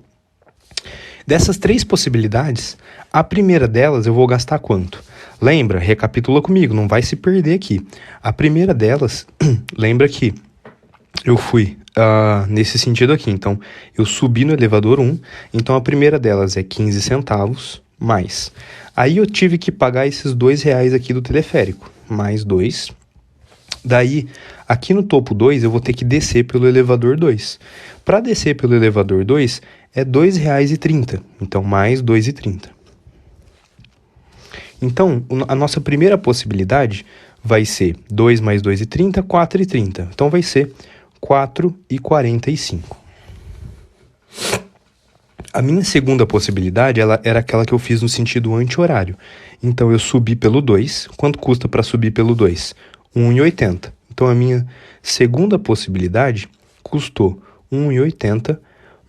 Dessas 3 possibilidades, a primeira delas eu vou gastar quanto? Lembra, recapitula comigo, não vai se perder aqui. A primeira delas, lembra que eu fui nesse sentido aqui. Então, eu subi no elevador 1, então a primeira delas é 15 centavos, mais. Aí eu tive que pagar esses R$2 aqui do teleférico, mais 2. Daí, aqui no topo 2, eu vou ter que descer pelo elevador 2. Para descer pelo elevador 2, é R$2,30. Então, mais R$2,30. Então, a nossa primeira possibilidade vai ser 2 mais R$2,30, R$4,30. Então, vai ser R$4,45. A minha segunda possibilidade era aquela que eu fiz no sentido anti-horário. Então, eu subi pelo 2. Quanto custa para subir pelo 2? R$1,80. Então, a minha segunda possibilidade custou R$1,80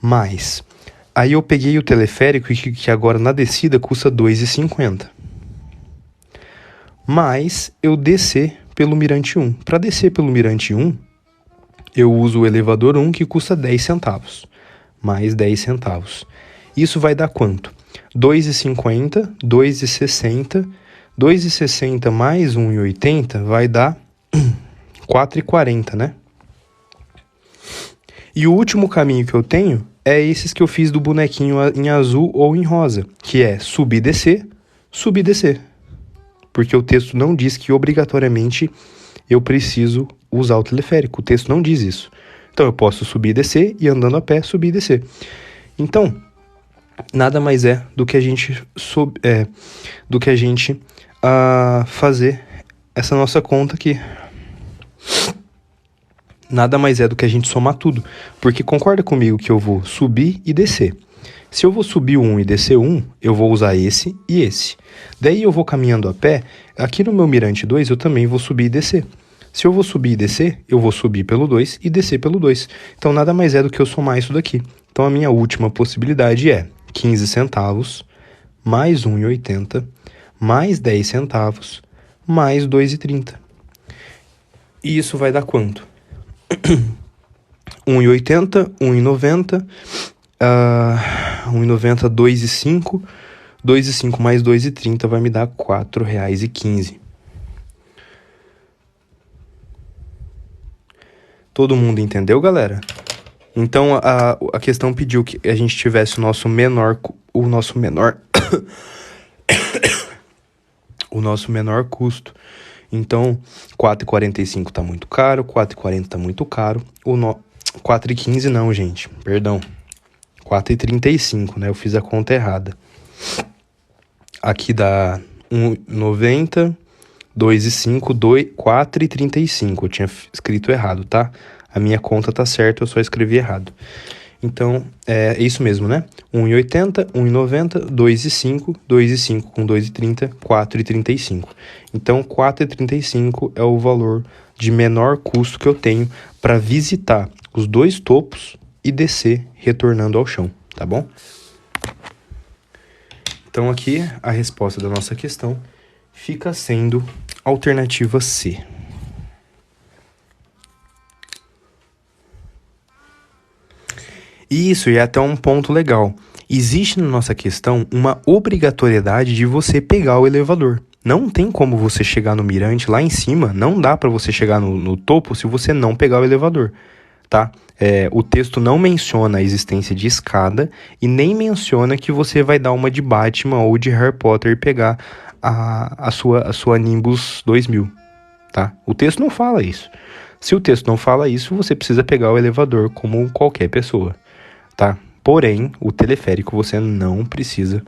mais. Aí eu peguei o teleférico, que agora na descida custa R$2,50. Mas eu descer pelo mirante 1. Para descer pelo mirante 1, eu uso o elevador 1, que custa 10 centavos. Mais 10 centavos. Isso vai dar quanto? R$2,50, R$2,60... 2,60 mais 1,80 vai dar 4,40, né? E o último caminho que eu tenho é esses que eu fiz do bonequinho em azul ou em rosa, que é subir e descer. Porque o texto não diz que obrigatoriamente eu preciso usar o teleférico. O texto não diz isso. Então eu posso subir e descer, e andando a pé, subir e descer. Então, nada mais é do que a gente fazer essa nossa conta aqui. Nada mais é do que a gente somar tudo. Porque concorda comigo que eu vou subir e descer. Se eu vou subir 1 e descer 1, eu vou usar esse e esse. Daí eu vou caminhando a pé. Aqui no meu Mirante 2 eu também vou subir e descer. Se eu vou subir e descer, eu vou subir pelo 2 e descer pelo 2. Então nada mais é do que eu somar isso daqui. Então a minha última possibilidade é 15 centavos mais 1,80 mais 10 centavos mais 2,30. E isso vai dar quanto? 1,80, 1,90, 1,90, 2,5, 2,5 mais 2,30 vai me dar R$ 4,15. Todo mundo entendeu, galera? Então a questão pediu que a gente tivesse o nosso menor o nosso menor custo. Então, 4,45 tá muito caro, 4,40 tá muito caro. 4,15 não, gente, perdão. 4,35, né? Eu fiz a conta errada. Aqui dá 1,90, 2,5, 4,35. Eu tinha escrito errado, tá? A minha conta tá certa, eu só escrevi errado. Então, é isso mesmo, né? 1,80, 1,90, 2,5, 2,5 com 2,30, 4,35. Então, 4,35 é o valor de menor custo que eu tenho para visitar os dois topos e descer retornando ao chão, tá bom? Então, aqui a resposta da nossa questão fica sendo alternativa C. Isso, e é até um ponto legal. Existe na nossa questão uma obrigatoriedade de você pegar o elevador. Não tem como você chegar no mirante lá em cima, não dá para você chegar no topo se você não pegar o elevador, tá? O texto não menciona a existência de escada e nem menciona que você vai dar uma de Batman ou de Harry Potter e pegar a sua Nimbus 2000, tá? O texto não fala isso. Se o texto não fala isso, você precisa pegar o elevador como qualquer pessoa, tá? Porém, o teleférico você não precisa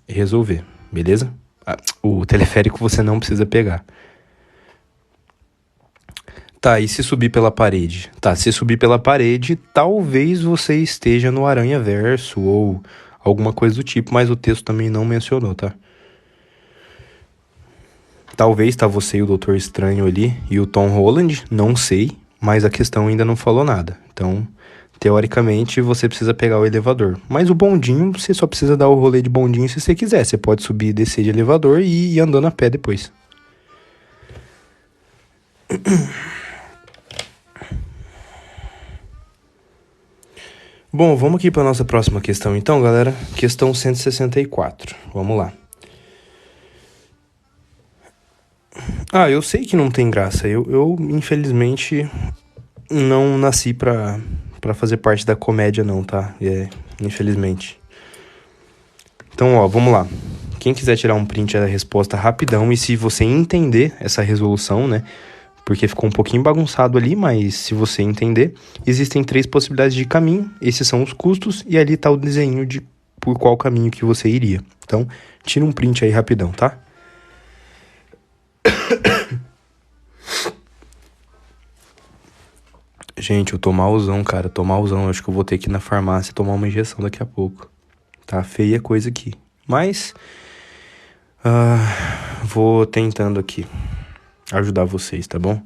resolver, beleza? O teleférico você não precisa pegar. Tá, e se subir pela parede? Tá, se subir pela parede, talvez você esteja no Aranhaverso ou alguma coisa do tipo, mas o texto também não mencionou, tá? Talvez tá você e o Doutor Estranho ali e o Tom Holland, não sei, mas a questão ainda não falou nada. Então, teoricamente, você precisa pegar o elevador. Mas o bondinho, você só precisa dar o rolê de bondinho se você quiser. Você pode subir e descer de elevador e ir andando a pé depois. Bom, vamos aqui para nossa próxima questão então, galera. Questão 164. Vamos lá. Eu sei que não tem graça. Eu infelizmente, não nasci pra fazer parte da comédia não, tá? Infelizmente. Então, vamos lá. Quem quiser tirar um print da resposta rapidão, e se você entender essa resolução, né? Porque ficou um pouquinho bagunçado ali, mas se você entender, existem 3 possibilidades de caminho, esses são os custos, e ali tá o desenho de por qual caminho que você iria. Então, tira um print aí rapidão, tá? Gente, eu tô malzão, cara, tô malzão. Acho que eu vou ter que ir na farmácia tomar uma injeção daqui a pouco. Tá feia a coisa aqui. Mas, vou tentando aqui ajudar vocês, tá bom?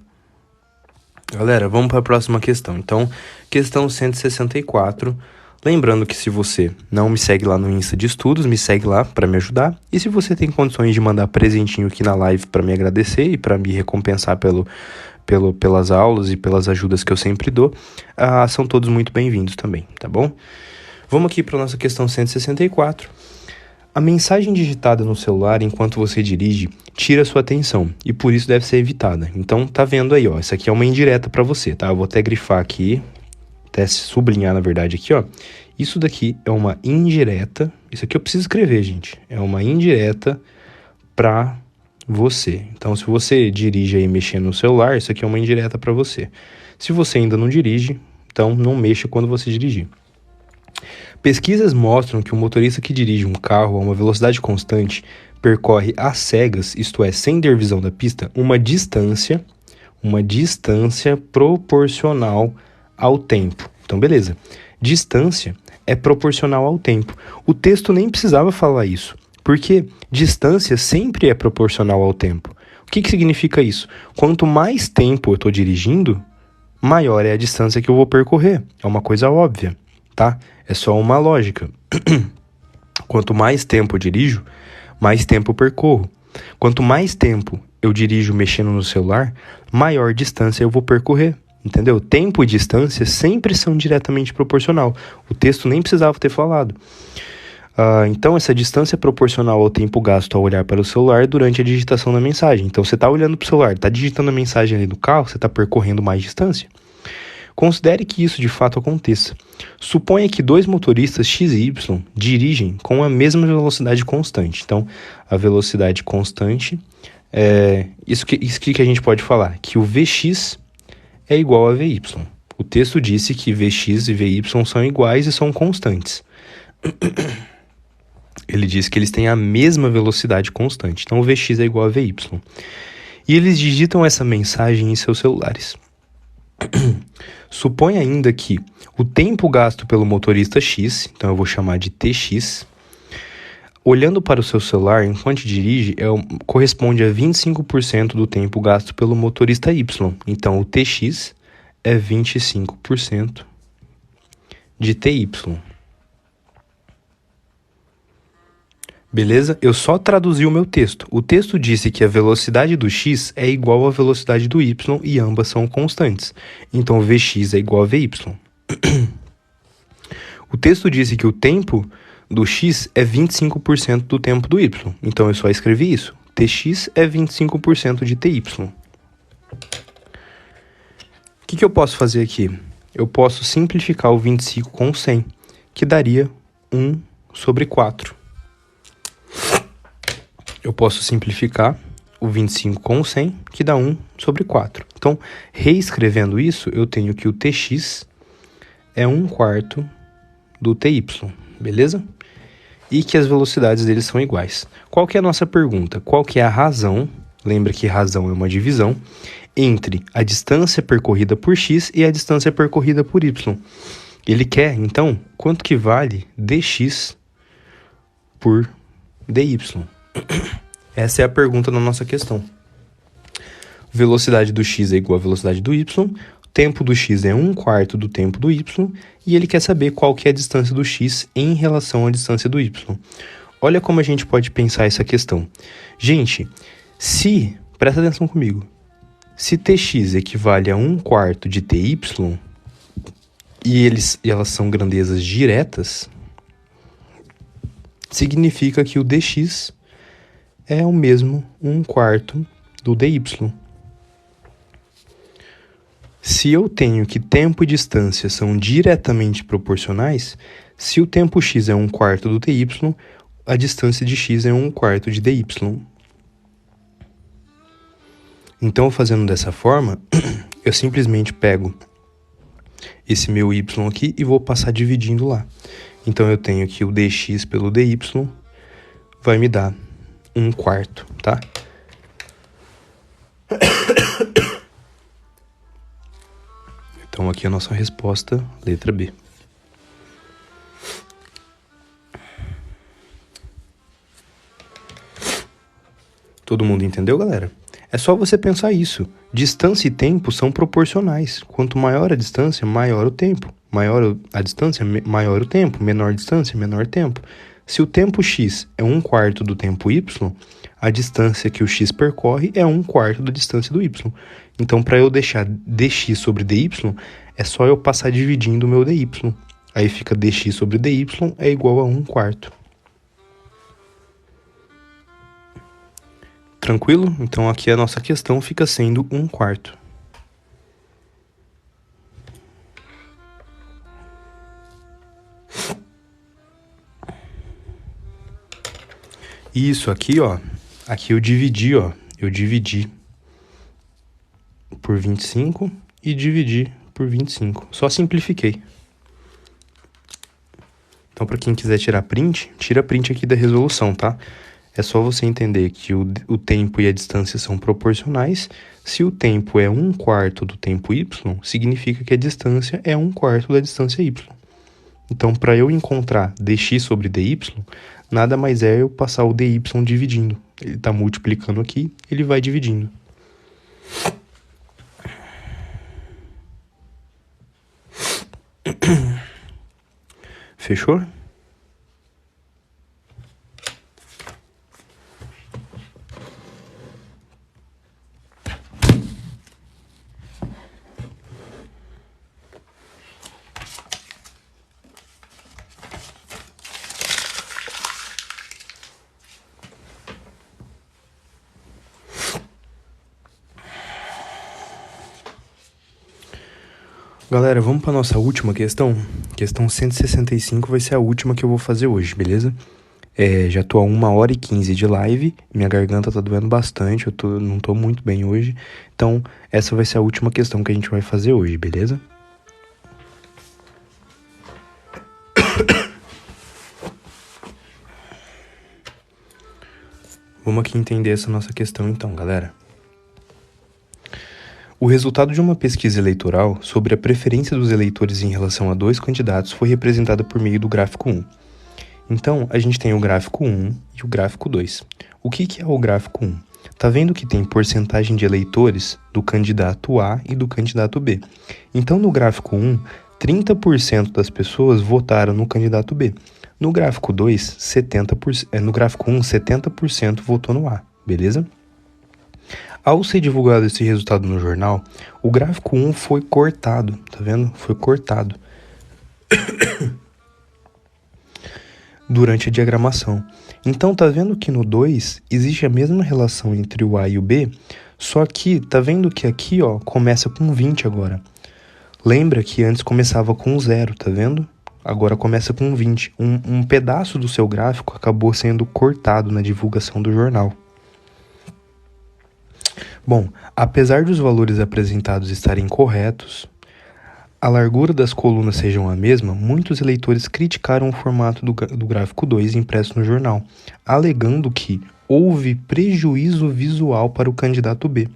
Galera, vamos para a próxima questão. Então, questão 164. Lembrando que se você não me segue lá no Insta de Estudos, me segue lá para me ajudar. E se você tem condições de mandar presentinho aqui na live para me agradecer e para me recompensar pelas aulas e pelas ajudas que eu sempre dou, são todos muito bem-vindos também, tá bom? Vamos aqui para a nossa questão 164. A mensagem digitada no celular enquanto você dirige tira sua atenção e por isso deve ser evitada. Então, tá vendo aí, ó, essa aqui é uma indireta para você, tá? Eu vou até grifar aqui, até sublinhar na verdade aqui, ó. Isso daqui é uma indireta, isso aqui eu preciso escrever, gente. É uma indireta para você. Então, se você dirige aí mexendo no celular, isso aqui é uma indireta para você. Se você ainda não dirige, então não mexa quando você dirigir. Pesquisas mostram que o motorista que dirige um carro a uma velocidade constante percorre às cegas, isto é, sem ter visão da pista, uma distância proporcional ao tempo. Então, beleza. Distância é proporcional ao tempo. O texto nem precisava falar isso, porque distância sempre é proporcional ao tempo. O que significa isso? Quanto mais tempo eu estou dirigindo, maior é a distância que eu vou percorrer. É uma coisa óbvia, tá? É só uma lógica. Quanto mais tempo eu dirijo, mais tempo eu percorro. Quanto mais tempo eu dirijo mexendo no celular, maior distância eu vou percorrer. Entendeu? Tempo e distância sempre são diretamente proporcional. O texto nem precisava ter falado. Então, essa distância é proporcional ao tempo gasto ao olhar para o celular durante a digitação da mensagem. Então, você está olhando para o celular, está digitando a mensagem ali no carro, você está percorrendo mais distância. Considere que isso de fato aconteça. Suponha que dois motoristas X e Y dirigem com a mesma velocidade constante. Então, a velocidade constante é isso que a gente pode falar, que o Vx é igual a Vy. O texto disse que Vx e Vy são iguais e são constantes. Ele diz que eles têm a mesma velocidade constante. Então, o Vx é igual a Vy. E eles digitam essa mensagem em seus celulares. Suponha ainda que o tempo gasto pelo motorista X, então eu vou chamar de TX, olhando para o seu celular enquanto dirige, corresponde a 25% do tempo gasto pelo motorista Y. Então, o TX é 25% de TY. Beleza? Eu só traduzi o meu texto. O texto disse que a velocidade do x é igual à velocidade do y e ambas são constantes. Então, Vx é igual a Vy. O texto disse que o tempo do x é 25% do tempo do y. Então, eu só escrevi isso. Tx é 25% de Ty. O que eu posso fazer aqui? Eu posso simplificar o 25 com 100, que daria 1 sobre 4. Eu posso simplificar o 25 com 100, que dá 1 sobre 4. Então, reescrevendo isso, eu tenho que o Tx é 1/4 do Ty, beleza? E que as velocidades deles são iguais. Qual que é a nossa pergunta? Qual que é a razão, lembra que razão é uma divisão, entre a distância percorrida por x e a distância percorrida por y? Ele quer, então, quanto que vale dx por dy? Essa é a pergunta da nossa questão. Velocidade do x é igual à velocidade do y, o tempo do x é 1/4 do tempo do y, e ele quer saber qual que é a distância do x em relação à distância do y. Olha como a gente pode pensar essa questão. Gente, presta atenção comigo, se tx equivale a 1/4 de ty, e elas são grandezas diretas, significa que o dx é o mesmo 1/4 do dy. Se eu tenho que tempo e distância são diretamente proporcionais, se o tempo x é 1/4 do dy, a distância de x é 1/4 de dy. Então, fazendo dessa forma, eu simplesmente pego esse meu y aqui e vou passar dividindo lá. Então, eu tenho que o dx pelo dy vai me dar 1/4, tá? Então, aqui é a nossa resposta, letra B. Todo mundo entendeu, galera? É só você pensar isso. Distância e tempo são proporcionais. Quanto maior a distância, maior o tempo. Maior a distância, maior o tempo. Menor distância, menor tempo. Se o tempo x é 1/4 do tempo y, a distância que o x percorre é 1/4 da distância do y. Então, para eu deixar dx sobre dy, é só eu passar dividindo o meu dy. Aí fica dx sobre dy é igual a 1/4. Tranquilo? Então, aqui a nossa questão fica sendo 1/4. Isso aqui, ó. Aqui eu dividi, ó. Eu dividi por 25 e dividi por 25. Só simplifiquei. Então, para quem quiser tirar print, tira print aqui da resolução, tá? É só você entender que o tempo e a distância são proporcionais. Se o tempo é 1/4 do tempo y, significa que a distância é 1/4 da distância y. Então, para eu encontrar dx sobre dy, nada mais é eu passar o dy dividindo. Ele está multiplicando aqui, ele vai dividindo. Fechou? Galera, vamos para nossa última questão? Questão 165 vai ser a última que eu vou fazer hoje, beleza? Já tô a 1h15 de live, minha garganta tá doendo bastante, não tô muito bem hoje. Então, essa vai ser a última questão que a gente vai fazer hoje, beleza? Vamos aqui entender essa nossa questão então, galera. O resultado de uma pesquisa eleitoral sobre a preferência dos eleitores em relação a dois candidatos foi representada por meio do gráfico 1. Então, a gente tem o gráfico 1 e o gráfico 2. O que é o gráfico 1? Tá vendo que tem porcentagem de eleitores do candidato A e do candidato B. Então, no gráfico 1, 30% das pessoas votaram no candidato B. No gráfico 2, 70%, no gráfico 1, 70% votou no A, beleza? Ao ser divulgado esse resultado no jornal, o gráfico 1 foi cortado, tá vendo? Foi cortado durante a diagramação. Então, tá vendo que no 2 existe a mesma relação entre o A e o B, só que tá vendo que aqui, ó, começa com 20 agora. Lembra que antes começava com 0, tá vendo? Agora começa com 20. Um pedaço do seu gráfico acabou sendo cortado na divulgação do jornal. Bom, apesar dos valores apresentados estarem corretos, a largura das colunas sejam a mesma, muitos eleitores criticaram o formato do gráfico 2 impresso no jornal, alegando que houve prejuízo visual para o candidato B.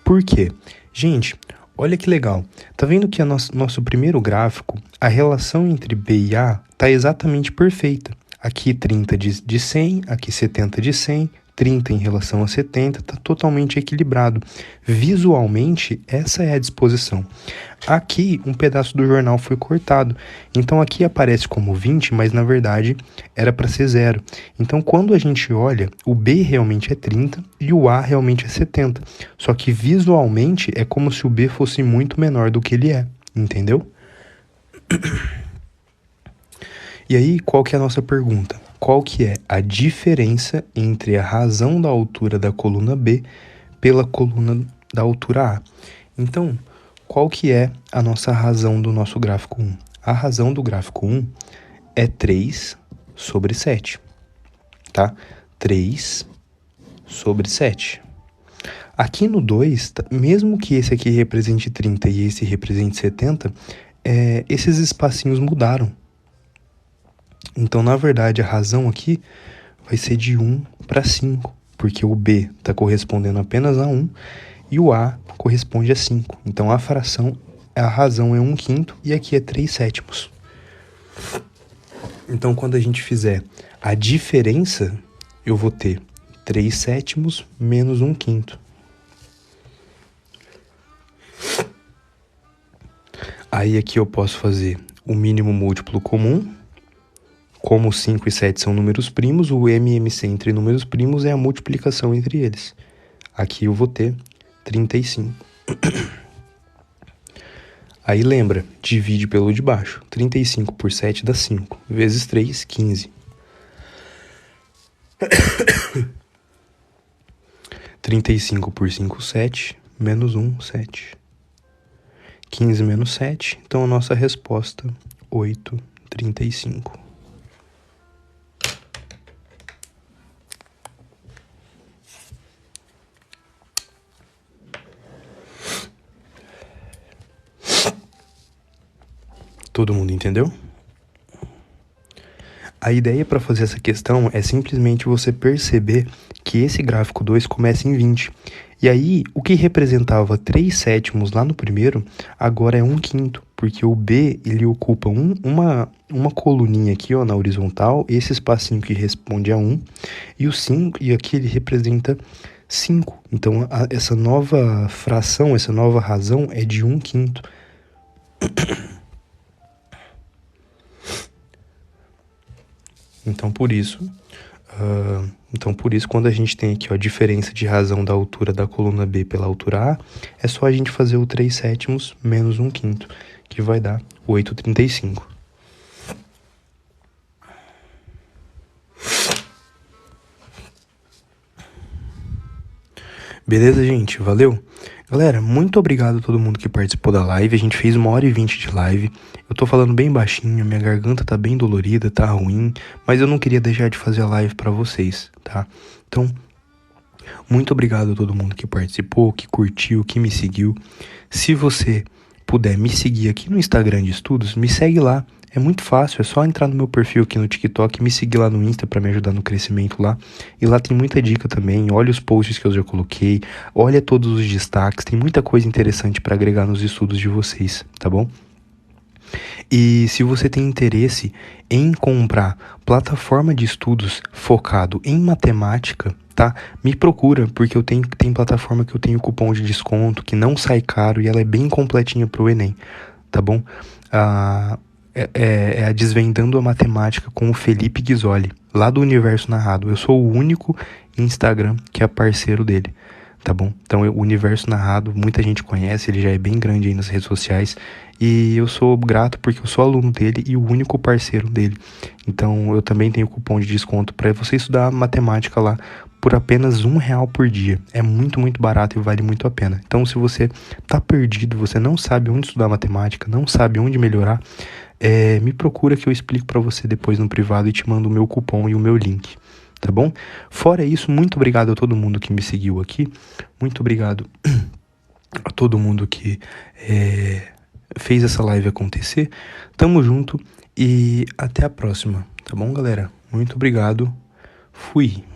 Por quê? Gente, olha que legal. Tá vendo que nosso primeiro gráfico, a relação entre B e A está exatamente perfeita. Aqui 30 de 100, aqui 70 de 100, 30 em relação a 70, está totalmente equilibrado. Visualmente, essa é a disposição. Aqui, um pedaço do jornal foi cortado. Então, aqui aparece como 20, mas na verdade era para ser 0. Então, quando a gente olha, o B realmente é 30 e o A realmente é 70. Só que visualmente é como se o B fosse muito menor do que ele é. Entendeu? E aí, qual que é a nossa pergunta? Qual que é a diferença entre a razão da altura da coluna B pela coluna da altura A? Então, qual que é a nossa razão do nosso gráfico 1? A razão do gráfico 1 é 3 sobre 7, tá? 3 sobre 7. Aqui no 2, mesmo que esse aqui represente 30 e esse represente 70, esses espacinhos mudaram. Então, na verdade, a razão aqui vai ser de 1 para 5, porque o B está correspondendo apenas a 1 e o A corresponde a 5. Então, a razão é 1/5 e aqui é 3/7. Então, quando a gente fizer a diferença, eu vou ter 3/7 menos 1/5. Aí aqui eu posso fazer o mínimo múltiplo comum. Como 5 e 7 são números primos, o MMC entre números primos é a multiplicação entre eles. Aqui eu vou ter 35. Aí lembra, divide pelo de baixo. 35 por 7 dá 5. Vezes 3, 15. 35 por 5, 7. Menos 1, 7. 15 menos 7. Então a nossa resposta, 8,35. Todo mundo entendeu? A ideia para fazer essa questão é simplesmente você perceber que esse gráfico 2 começa em 20. E aí, o que representava 3 sétimos lá no primeiro, agora é 1/5, porque o B ele ocupa uma coluninha aqui ó, na horizontal, esse espacinho que responde a 1, e o 5, e aqui ele representa 5. Então, essa nova fração, essa nova razão é de 1/5. Então, por isso, quando a gente tem aqui ó, a diferença de razão da altura da coluna B pela altura A, é só a gente fazer o 3 sétimos menos 1/5, que vai dar 8/35. Beleza, gente? Valeu? Galera, muito obrigado a todo mundo que participou da live. A gente fez 1h20 de live. Eu tô falando bem baixinho, minha garganta tá bem dolorida, tá ruim, mas eu não queria deixar de fazer a live pra vocês, tá? Então, muito obrigado a todo mundo que participou, que curtiu, que me seguiu. Se você puder me seguir aqui no Instagram de estudos, me segue lá. É muito fácil, é só entrar no meu perfil aqui no TikTok e me seguir lá no Insta para me ajudar no crescimento lá. E lá tem muita dica também, olha os posts que eu já coloquei, olha todos os destaques, tem muita coisa interessante para agregar nos estudos de vocês, tá bom? E se você tem interesse em comprar plataforma de estudos focado em matemática, tá? Me procura, porque tem plataforma que eu tenho cupom de desconto, que não sai caro e ela é bem completinha pro Enem, tá bom? É a Desvendando a Matemática com o Felipe Ghisoli, lá do Universo Narrado. Eu sou o único Instagram que é parceiro dele, tá bom? Então, o Universo Narrado, muita gente conhece, ele já é bem grande aí nas redes sociais, e eu sou grato porque eu sou aluno dele e o único parceiro dele. Então, eu também tenho cupom de desconto para você estudar matemática lá por apenas R$1 por dia. É muito, muito barato e vale muito a pena. Então, se você tá perdido, você não sabe onde estudar matemática, não sabe onde melhorar, me procura que eu explico para você depois no privado e te mando o meu cupom e o meu link, tá bom? Fora isso, muito obrigado a todo mundo que me seguiu aqui, muito obrigado a todo mundo que fez essa live acontecer. Tamo junto e até a próxima, tá bom, galera? Muito obrigado, fui!